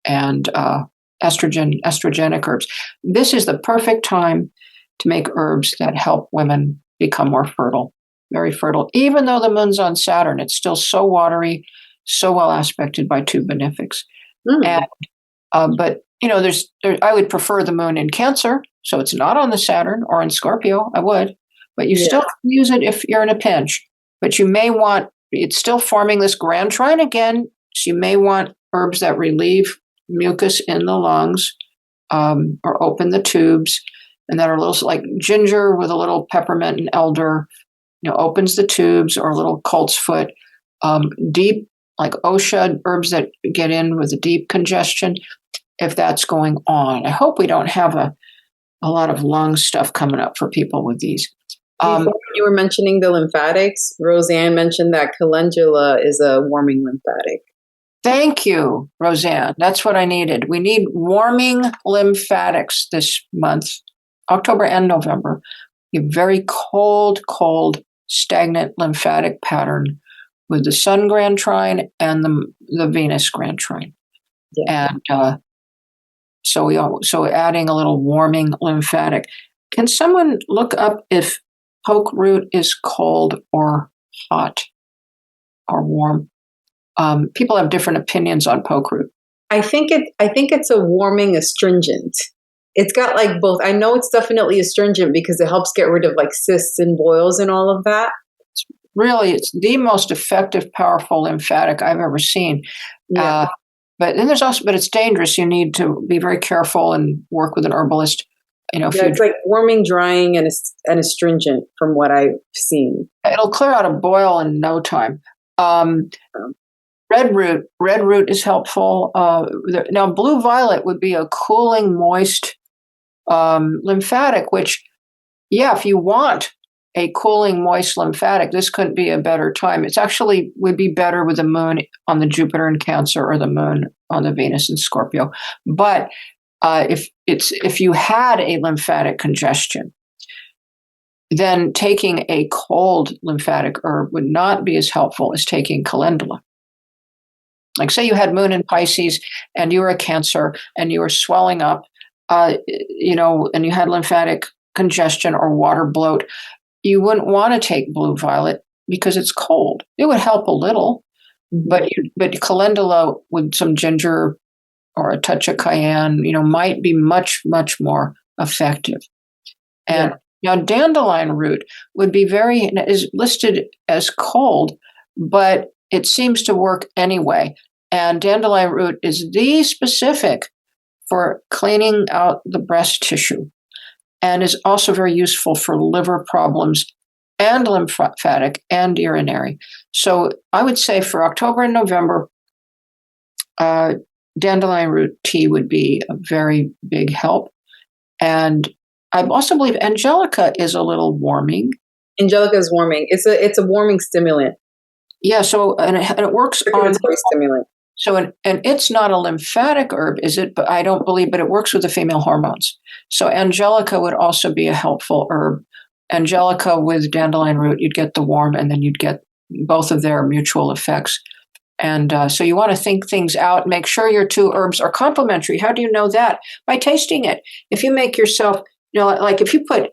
and estrogenic herbs. This is the perfect time to make herbs that help women become more fertile, very fertile. Even though the moon's on Saturn, it's still so watery, so well aspected by two benefics. And but I would prefer the moon in Cancer, so it's not on the Saturn, or in Scorpio. I would, but you still use it if you're in a pinch. But you may want, it's still forming this grand trine again, so you may want herbs that relieve mucus in the lungs, or open the tubes, and that are a little like ginger with a little peppermint and elder, opens the tubes, or a little coltsfoot, deep, like Osha, herbs that get in with a deep congestion, if that's going on. I hope we don't have a lot of lung stuff coming up for people with these. Before you were mentioning the lymphatics, Roseanne mentioned that calendula is a warming lymphatic. Thank you, Roseanne. That's what I needed. We need warming lymphatics this month, October and November. A very cold, stagnant lymphatic pattern with the Sun Grand Trine and the Venus Grand Trine. Yeah. And so adding a little warming lymphatic. Can someone look up if poke root is cold or hot or warm? People have different opinions on poke root. I think it's a warming astringent. It's got like both. I know it's definitely astringent because it helps get rid of like cysts and boils and all of that. It's the most effective, powerful lymphatic I've ever seen. Yeah. But it's dangerous. You need to be very careful and work with an herbalist. It's like warming, drying, and astringent from what I've seen. It'll clear out a boil in no time. Red root is helpful. Now, blue violet would be a cooling, moist lymphatic, which, if you want a cooling, moist lymphatic, this couldn't be a better time. It's actually would be better with the moon on the Jupiter in Cancer or the moon on the Venus in Scorpio. But if you had a lymphatic congestion, then taking a cold lymphatic herb would not be as helpful as taking calendula. Like say you had moon in Pisces and you were a Cancer and you were swelling up, and you had lymphatic congestion or water bloat, you wouldn't want to take blue violet because it's cold. It would help a little, but calendula with some ginger or a touch of cayenne, might be much, much more effective. And now dandelion root would be is listed as cold, but it seems to work anyway. And dandelion root is the specific for cleaning out the breast tissue, and is also very useful for liver problems and lymphatic and urinary. So I would say for October and November, dandelion root tea would be a very big help. And I also believe angelica is a little warming. Angelica is warming. It's a warming stimulant. Yeah. So and it works on stimulant. So and it's not a lymphatic herb, is it? But I don't believe. But it works with the female hormones. So angelica would also be a helpful herb. Angelica with dandelion root, you'd get the warm, and then you'd get both of their mutual effects. And so you want to think things out. Make sure your two herbs are complementary. How do you know that? By tasting it. If you make yourself, like if you put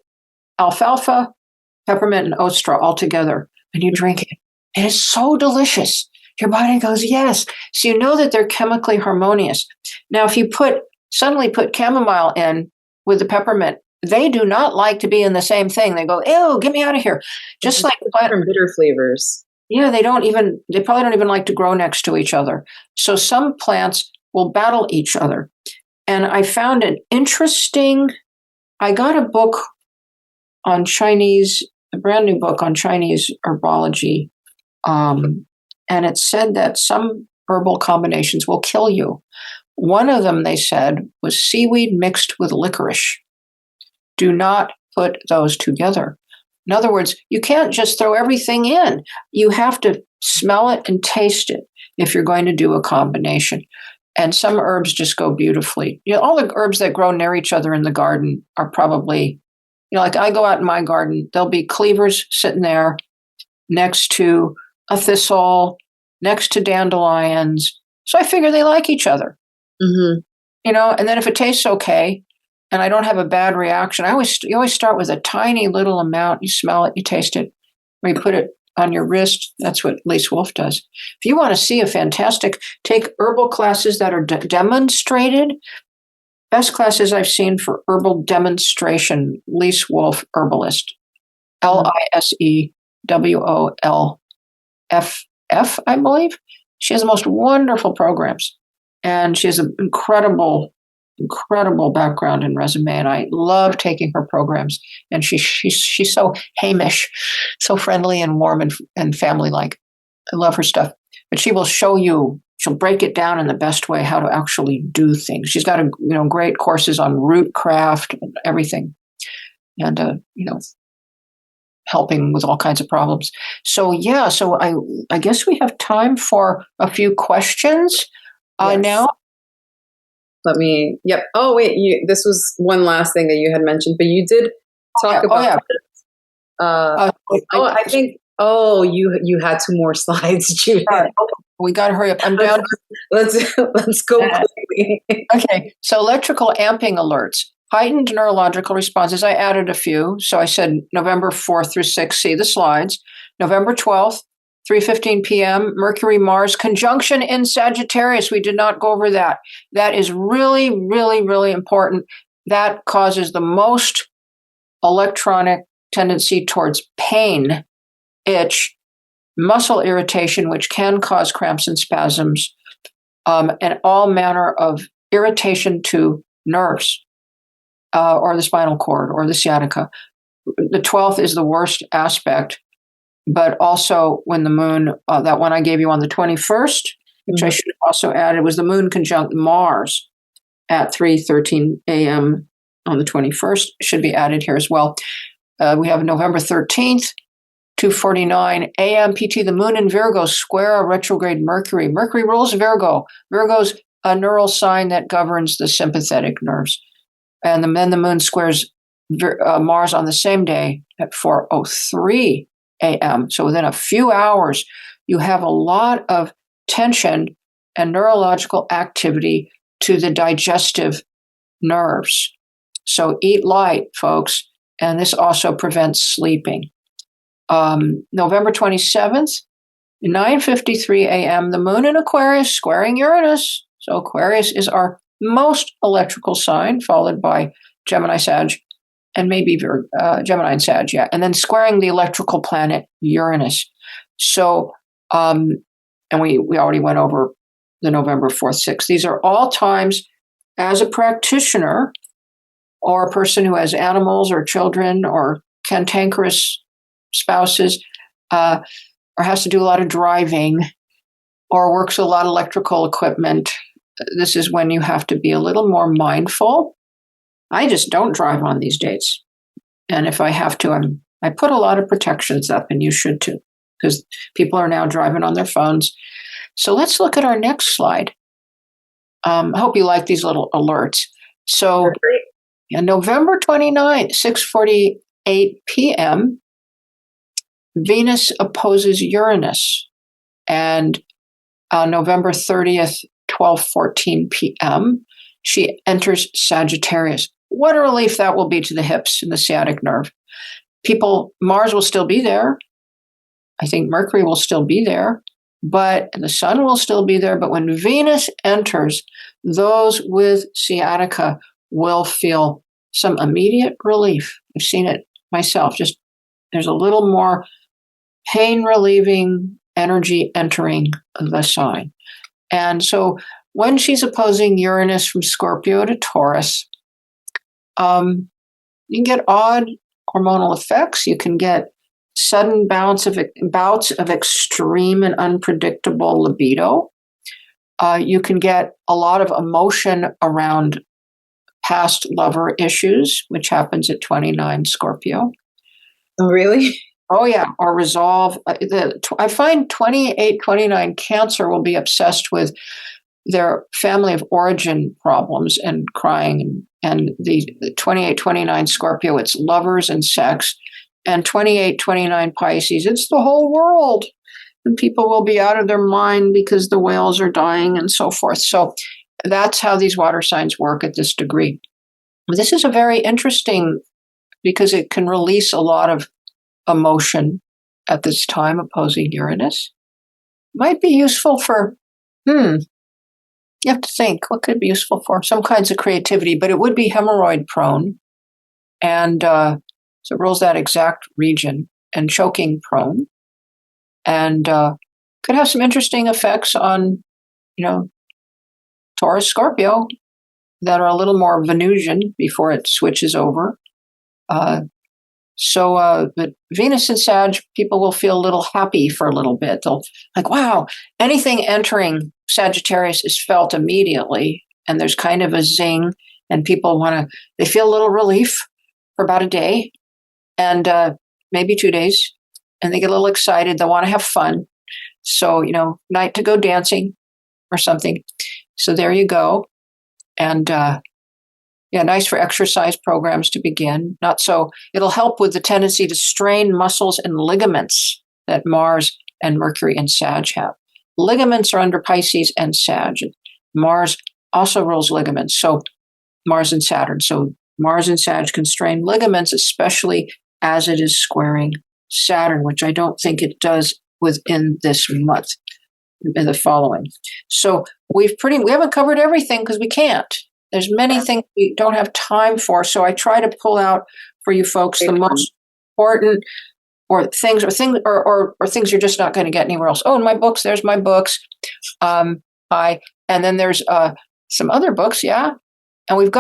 alfalfa, peppermint, and oat straw all together and you drink it, it is so delicious. Your body goes, yes. So you know that they're chemically harmonious. Now, if you suddenly put chamomile in with the peppermint, they do not like to be in the same thing. They go, ew, get me out of here. Just like different bitter flavors. Yeah, they probably don't even like to grow next to each other. So some plants will battle each other. And I found it interesting. I got a book on a brand new book on Chinese herbology, and it said that some herbal combinations will kill you. One of them, they said, was seaweed mixed with licorice. Do not put those together. In other words, you can't just throw everything in. You have to smell it and taste it if you're going to do a combination. And some herbs just go beautifully. All the herbs that grow near each other in the garden are probably, like I go out in my garden, there'll be cleavers sitting there next to a thistle, next to dandelions. So I figure they like each other. Mm-hmm. And then if it tastes okay and I don't have a bad reaction, you always start with a tiny little amount. You smell it, you taste it, or you put it on your wrist. That's what Lise Wolf does. If you want to see take herbal classes that are demonstrated. Best classes I've seen for herbal demonstration, Lise Wolf, herbalist. LISEWOLFF, I believe. She has the most wonderful programs. And she has an incredible background and resume. And I love taking her programs. And she's so Hamish, so friendly and warm and family-like. I love her stuff. But she will show you, she'll break it down in the best way how to actually do things. She's got great courses on root craft and everything. And, helping with all kinds of problems. So I guess we have time for a few questions. Yes. Now. Yep. Oh, wait, this was one last thing that you had mentioned, but you did talk about. I think. Oh, you had 2 more slides, Judith. Right. We got to hurry up. I'm down. Let's go quickly. Okay. So electrical amping alerts, heightened neurological responses. I added a few. So I said November 4th through 6th. See the slides. November 12th. 3:15 p.m., Mercury-Mars conjunction in Sagittarius. We did not go over that. That is really, really, really important. That causes the most electronic tendency towards pain, itch, muscle irritation, which can cause cramps and spasms, and all manner of irritation to nerves or the spinal cord or the sciatica. The 12th is the worst aspect. But also when the moon, that one I gave you on the 21st, which I should have also added, was the moon conjunct Mars at 3:13 a.m. on the 21st. Should be added here as well. We have November 13th, 2:49 a.m. PT, the moon in Virgo, square a retrograde Mercury. Mercury rules Virgo. Virgo's a neural sign that governs the sympathetic nerves. And then the moon squares Mars on the same day at 4:03 a.m. So within a few hours, you have a lot of tension and neurological activity to the digestive nerves. So eat light, folks, and this also prevents sleeping. November 27th, 9:53 a.m., the moon in Aquarius squaring Uranus. So Aquarius is our most electrical sign, followed by Gemini, Sag, and maybe Gemini and Sag, yeah. And then squaring the electrical planet Uranus. So, and we already went over the November 4th, 6th. These are all times as a practitioner or a person who has animals or children or cantankerous spouses or has to do a lot of driving or works with a lot of electrical equipment. This is when you have to be a little more mindful. I just don't drive on these dates. And if I have to, I put a lot of protections up, and you should too, because people are now driving on their phones. So let's look at our next slide. I hope you like these little alerts. So November 29th, 6:48 p.m., Venus opposes Uranus. And on November 30th, 12:14 p.m., she enters Sagittarius. What a relief that will be to the hips and the sciatic nerve. Mars will still be there. I think Mercury will still be there, but the sun will still be there. But when Venus enters, those with sciatica will feel some immediate relief. I've seen it myself. Just there's a little more pain relieving energy entering the sign. And so when she's opposing Uranus from Scorpio to Taurus, you can get odd hormonal effects. You can get sudden bouts of extreme and unpredictable libido. You can get a lot of emotion around past lover issues, which happens at 29 Scorpio. Oh, really? Oh, yeah. Or resolve. I find 28, 29 Cancer will be obsessed with their family of origin problems and crying. And the 28, 29 Scorpio, it's lovers and sex. And 28, 29 Pisces, it's the whole world. And people will be out of their mind because the whales are dying and so forth. So that's how these water signs work at this degree. This is a very interesting, because it can release a lot of emotion at this time opposing Uranus. Might be useful for, you have to think, what could it be useful for? Some kinds of creativity, but it would be hemorrhoid prone. And so it rules that exact region, and choking prone. And could have some interesting effects on, Taurus, Scorpio, that are a little more Venusian before it switches over. But Venus and Sag, people will feel a little happy for a little bit. They'll like, wow, anything entering Sagittarius is felt immediately, and there's kind of a zing, and people they feel a little relief for about a day, and maybe 2 days, and they get a little excited. They want to have fun. So, night to go dancing or something. So there you go. And nice for exercise programs to begin. Not so, it'll help with the tendency to strain muscles and ligaments that Mars and Mercury and Sag have. Ligaments are under Pisces and Sag. Mars also rules ligaments. So Mars and Saturn. So Mars and Sag can strain ligaments, especially as it is squaring Saturn, which I don't think it does within this month, in the following. So we haven't covered everything because we can't. There's many things we don't have time for. So I try to pull out for you folks the most important or things you're just not going to get anywhere else. Oh, and my books, there's my books. And then there's some other books, yeah. And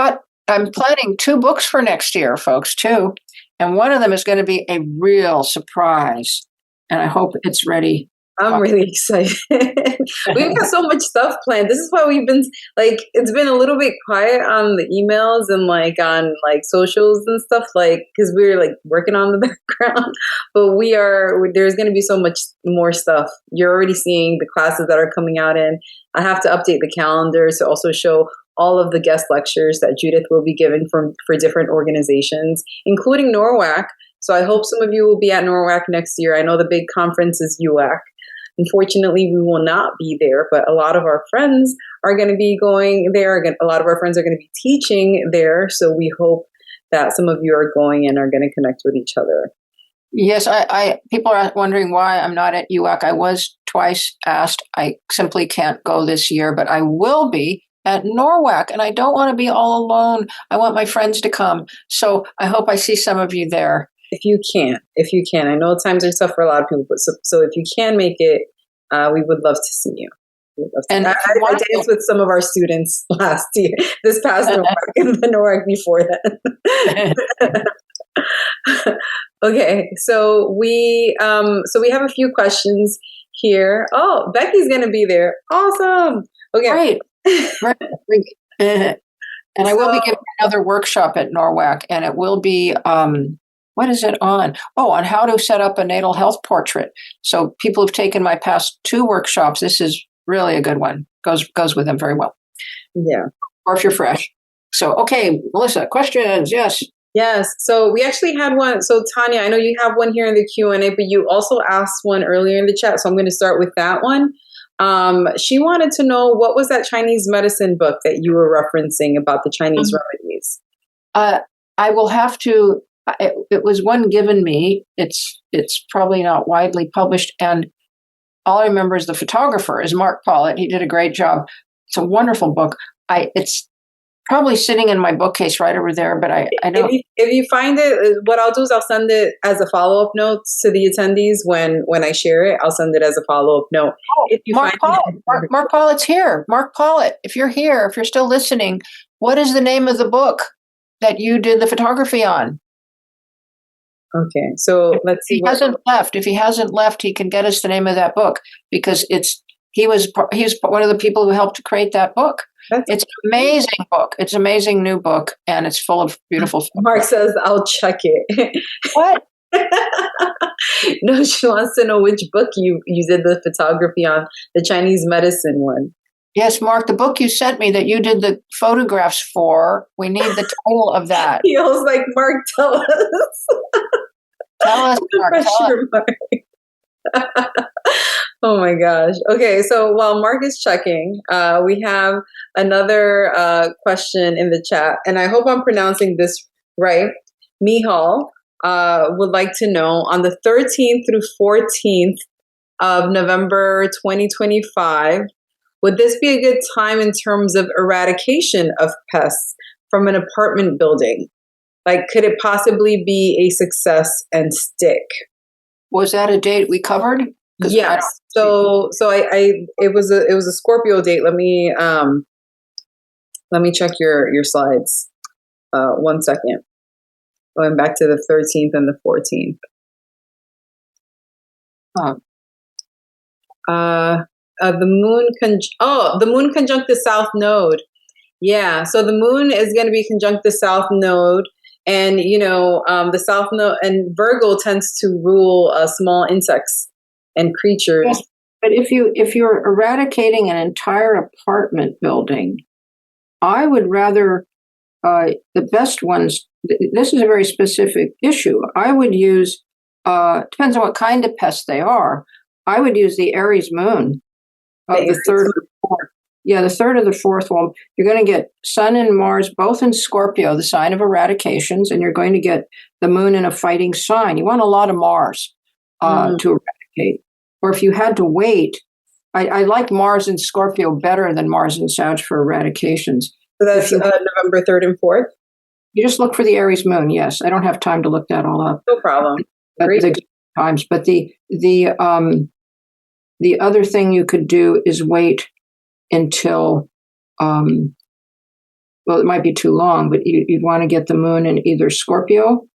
I'm planning 2 books for next year, folks, too. And one of them is going to be a real surprise. And I hope it's ready. I'm really excited. We've got so much stuff planned. This is why we've been it's been a little bit quiet on the emails and on socials and stuff, because we're working on the background. But there's going to be so much more stuff. You're already seeing the classes that are coming out in. I have to update the calendar to also show all of the guest lectures that Judith will be giving for different organizations, including NORWAC. So I hope some of you will be at NORWAC next year. I know the big conference is UAC. Unfortunately, we will not be there, but a lot of our friends are going to be going there. A lot of our friends are going to be teaching there. So we hope that some of you are going and are going to connect with each other. Yes, people are wondering why I'm not at UAC. I was twice asked. I simply can't go this year, but I will be at NORWAC, and I don't want to be all alone. I want my friends to come. So I hope I see some of you there. If you can. I know times are tough for a lot of people, but so if you can make it, we would love to see you. And I danced with some of our students this past NORWAC, and the NORWAC before that. Okay, so we have a few questions here. Oh, Becky's going to be there. Awesome. Okay. Right. And I will be giving another workshop at NORWAC, and it will be, what is it on? Oh, on how to set up a natal health portrait. So people who've taken my past 2 workshops, this is really a good one. Goes with them very well. Yeah. Or if you're fresh. So, okay, Melissa, questions? Yes. Yes. So we actually had one. So Tanya, I know you have one here in the Q&A, but you also asked one earlier in the chat. So I'm going to start with that one. She wanted to know, what was that Chinese medicine book that you were referencing about the Chinese remedies? I will have to, it was one given me. It's probably not widely published. And all I remember is the photographer is Mark Pollitt. He did a great job. It's a wonderful book. It's probably sitting in my bookcase right over there, but I don't. If you find it, what I'll do is I'll send it as a follow-up note to the attendees when I share it. I'll send it as a follow-up note. Mark Pollitt's here. Mark Pollitt, if you're here, if you're still listening, what is the name of the book that you did the photography on? Okay, so let's see. If he hasn't left, he can get us the name of that book, because he's one of the people who helped to create that book. It's an amazing book. It's an amazing new book, and it's full of beautiful. Mark says, "I'll check it." What? No, she wants to know which book you did the photography on, the Chinese medicine one. Yes, Mark, the book you sent me that you did the photographs for, we need the title of that. He was like, Mark, tell us. Tell us, Mark. Oh my gosh. Okay, so while Mark is checking, we have another question in the chat, and I hope I'm pronouncing this right. Mihal would like to know, on the 13th through 14th of November 2025, would this be a good time in terms of eradication of pests from an apartment building? Like, could it possibly be a success and stick? Was that a date we covered? Yes. So it was a Scorpio date. Let me check your slides. 1 second. Going back to the 13th and the 14th. The moon conjunct the south node. Yeah. So the moon is going to be conjunct the south node. And, the south node, and Virgo tends to rule small insects and creatures. Yes, but if you're eradicating an entire apartment building, I would rather, the best ones, this is a very specific issue. I would use, depends on what kind of pests they are. I would use the Aries moon of the third or fourth. Yeah, the third or the fourth. Well, you're going to get Sun and Mars both in Scorpio, the sign of eradications, and you're going to get the moon in a fighting sign. You want a lot of Mars to eradicate. Or if you had to wait, I like Mars in Scorpio better than Mars in Sag for eradications. So that's November 3rd and 4th? You just look for the Aries moon, yes. I don't have time to look that all up. No problem. The times. But the other thing you could do is wait until, it might be too long, but you'd want to get the moon in either Scorpio,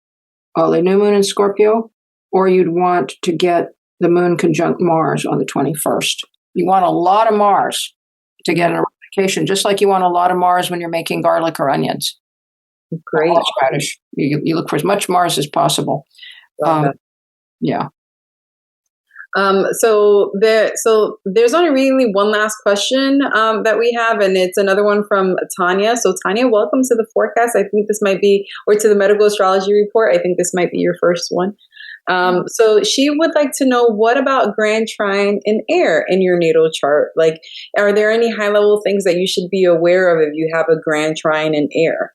the new moon in Scorpio, or you'd want to get the moon conjunct Mars on the 21st. You want a lot of Mars to get an eradication, just like you want a lot of Mars when you're making garlic or onions. Great. Radish. You look for as much Mars as possible. Yeah. So there's only really one last question that we have, and it's another one from Tanya. So Tanya, welcome to the forecast. I think this might be, or to the Medical Astrology Report. I think this might be your first one. So she would like to know, what about Grand Trine in air in your natal chart? Like, are there any high level things that you should be aware of if you have a Grand Trine in air?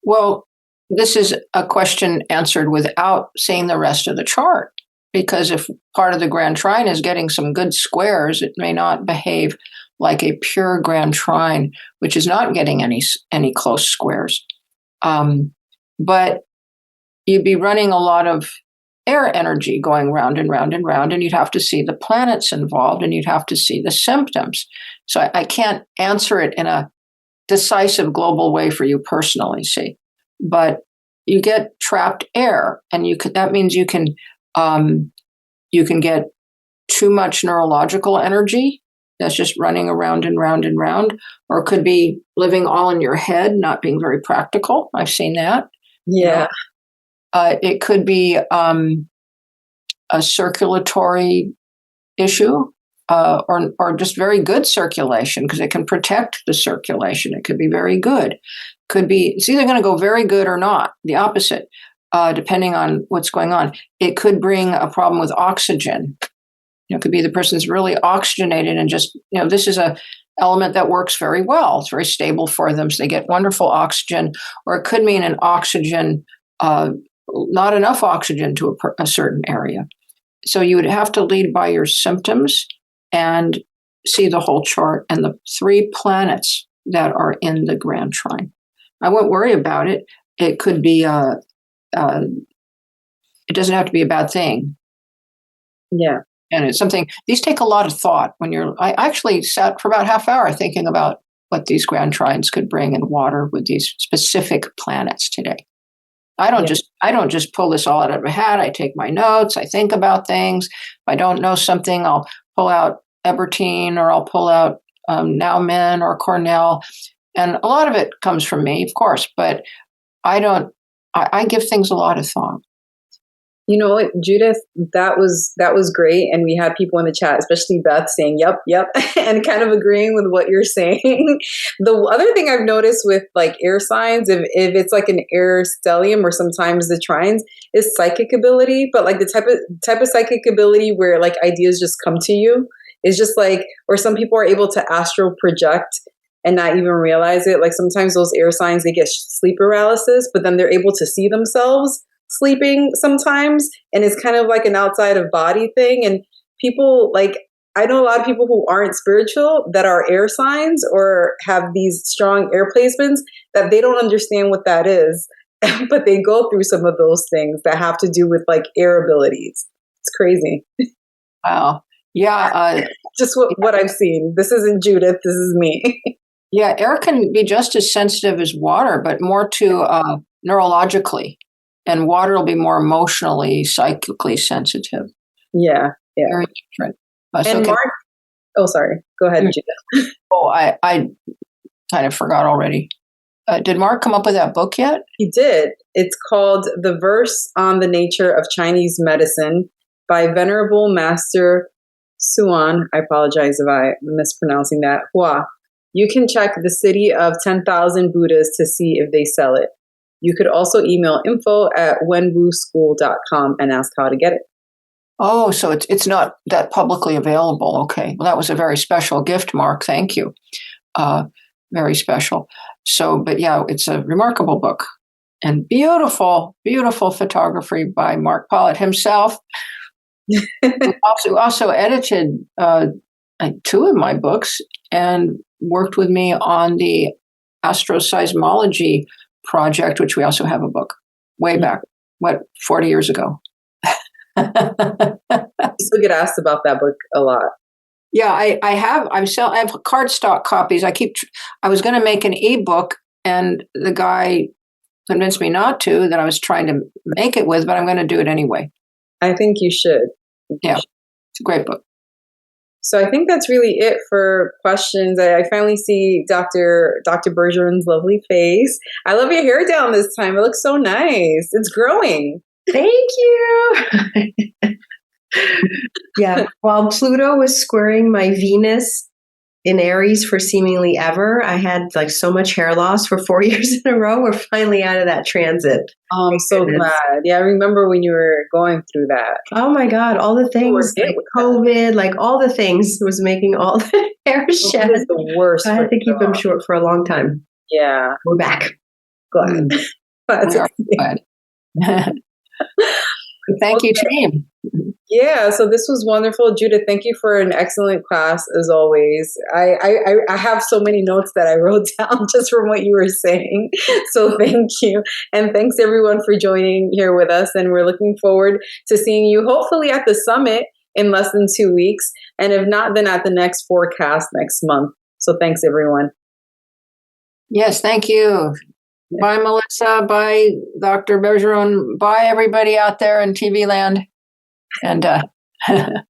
Well, this is a question answered without seeing the rest of the chart. Because if part of the Grand Trine is getting some good squares, it may not behave like a pure Grand Trine, which is not getting any close squares. But you'd be running a lot of air energy going round and round and round, and you'd have to see the planets involved, and you'd have to see the symptoms. So I can't answer it in a decisive global way for you personally, see. But you get trapped air, and that means you can get too much neurological energy that's just running around and round and round, or it could be living all in your head, not being very practical. I've seen that. Yeah. It could be a circulatory issue, or just very good circulation, because it can protect the circulation. It could be very good. It's either going to go very good or not, the opposite. Depending on what's going on. It could bring a problem with oxygen. It could be the person's really oxygenated and just, this is a element that works very well. It's very stable for them, so they get wonderful oxygen. Or it could mean an oxygen, not enough oxygen to a certain area. So you would have to lead by your symptoms and see the whole chart and the 3 planets that are in the Grand Trine. I won't worry about it. It could be it doesn't have to be a bad thing. Yeah. And it's something, these take a lot of thought I actually sat for about half hour thinking about what these Grand Trines could bring in water with these specific planets today. I don't just pull this all out of a hat. I take my notes. I think about things. If I don't know something, I'll pull out Ebertine, or I'll pull out Naumann or Cornell. And a lot of it comes from me, of course, but I give things a lot of thought. You know what, Judith, that was great. And we had people in the chat, especially Beth, saying, yep, and kind of agreeing with what you're saying. The other thing I've noticed with like air signs, if it's like an air stellium or sometimes the trines, is psychic ability. But like the type of psychic ability where like ideas just come to you is just like, or some people are able to astral project and not even realize it. Like sometimes those air signs, they get sleep paralysis, but then they're able to see themselves sleeping sometimes, and it's kind of like an outside of body thing. And people, like, I know a lot of people who aren't spiritual that are air signs or have these strong air placements that they don't understand what that is, but they go through some of those things that have to do with like air abilities. It's crazy. Wow. Yeah. Just what I've seen. This isn't Judith. This is me. Yeah. Air can be just as sensitive as water, but more to neurologically. And water will be more emotionally, psychically sensitive. Yeah. Very different. And Mark, sorry. Go ahead, Judith. I kind of forgot already. Did Mark come up with that book yet? He did. It's called The Verse on the Nature of Chinese Medicine by Venerable Master Suan. I apologize if I'm mispronouncing that. Hua. You can check the City of 10,000 Buddhas to see if they sell it. You could also email info@wenwuschool.com and ask how to get it. Oh, so it's not that publicly available. Okay. Well, that was a very special gift, Mark. Thank you. Very special. So, but yeah, it's a remarkable book and beautiful, beautiful photography by Mark Pollitt himself. also edited two of my books and worked with me on the astroseismology project, which we also have a book way back, 40 years ago. I still get asked about that book a lot. Yeah, I have cardstock copies. I was going to make an ebook, and the guy convinced me not to, that I was trying to make it with, but I'm going to do it anyway. I think you should. Yeah, it's a great book. So I think that's really it for questions. I finally see Dr. Bergeron's lovely face. I love your hair down this time. It looks so nice. It's growing. Thank you. Yeah. While Pluto was squaring my Venus in Aries for seemingly ever, I had like so much hair loss for 4 years in a row. We're finally out of that transit. Oh, I'm so glad. Yeah, I remember when you were going through that. Oh my God, all the things, like COVID, like all the things was making all the hair shed. It was the worst. I had to keep them short for a long time. Yeah. We're back. Glad. Glad. Thank you, team. Yeah, so this was wonderful. Judith, thank you for an excellent class as always. I have so many notes that I wrote down just from what you were saying. So thank you. And thanks everyone for joining here with us. And we're looking forward to seeing you hopefully at the summit in less than 2 weeks. And if not, then at the next forecast next month. So thanks everyone. Yes, thank you. Bye, Melissa. Bye, Dr. Bergeron. Bye, everybody out there in TV land. And Take care.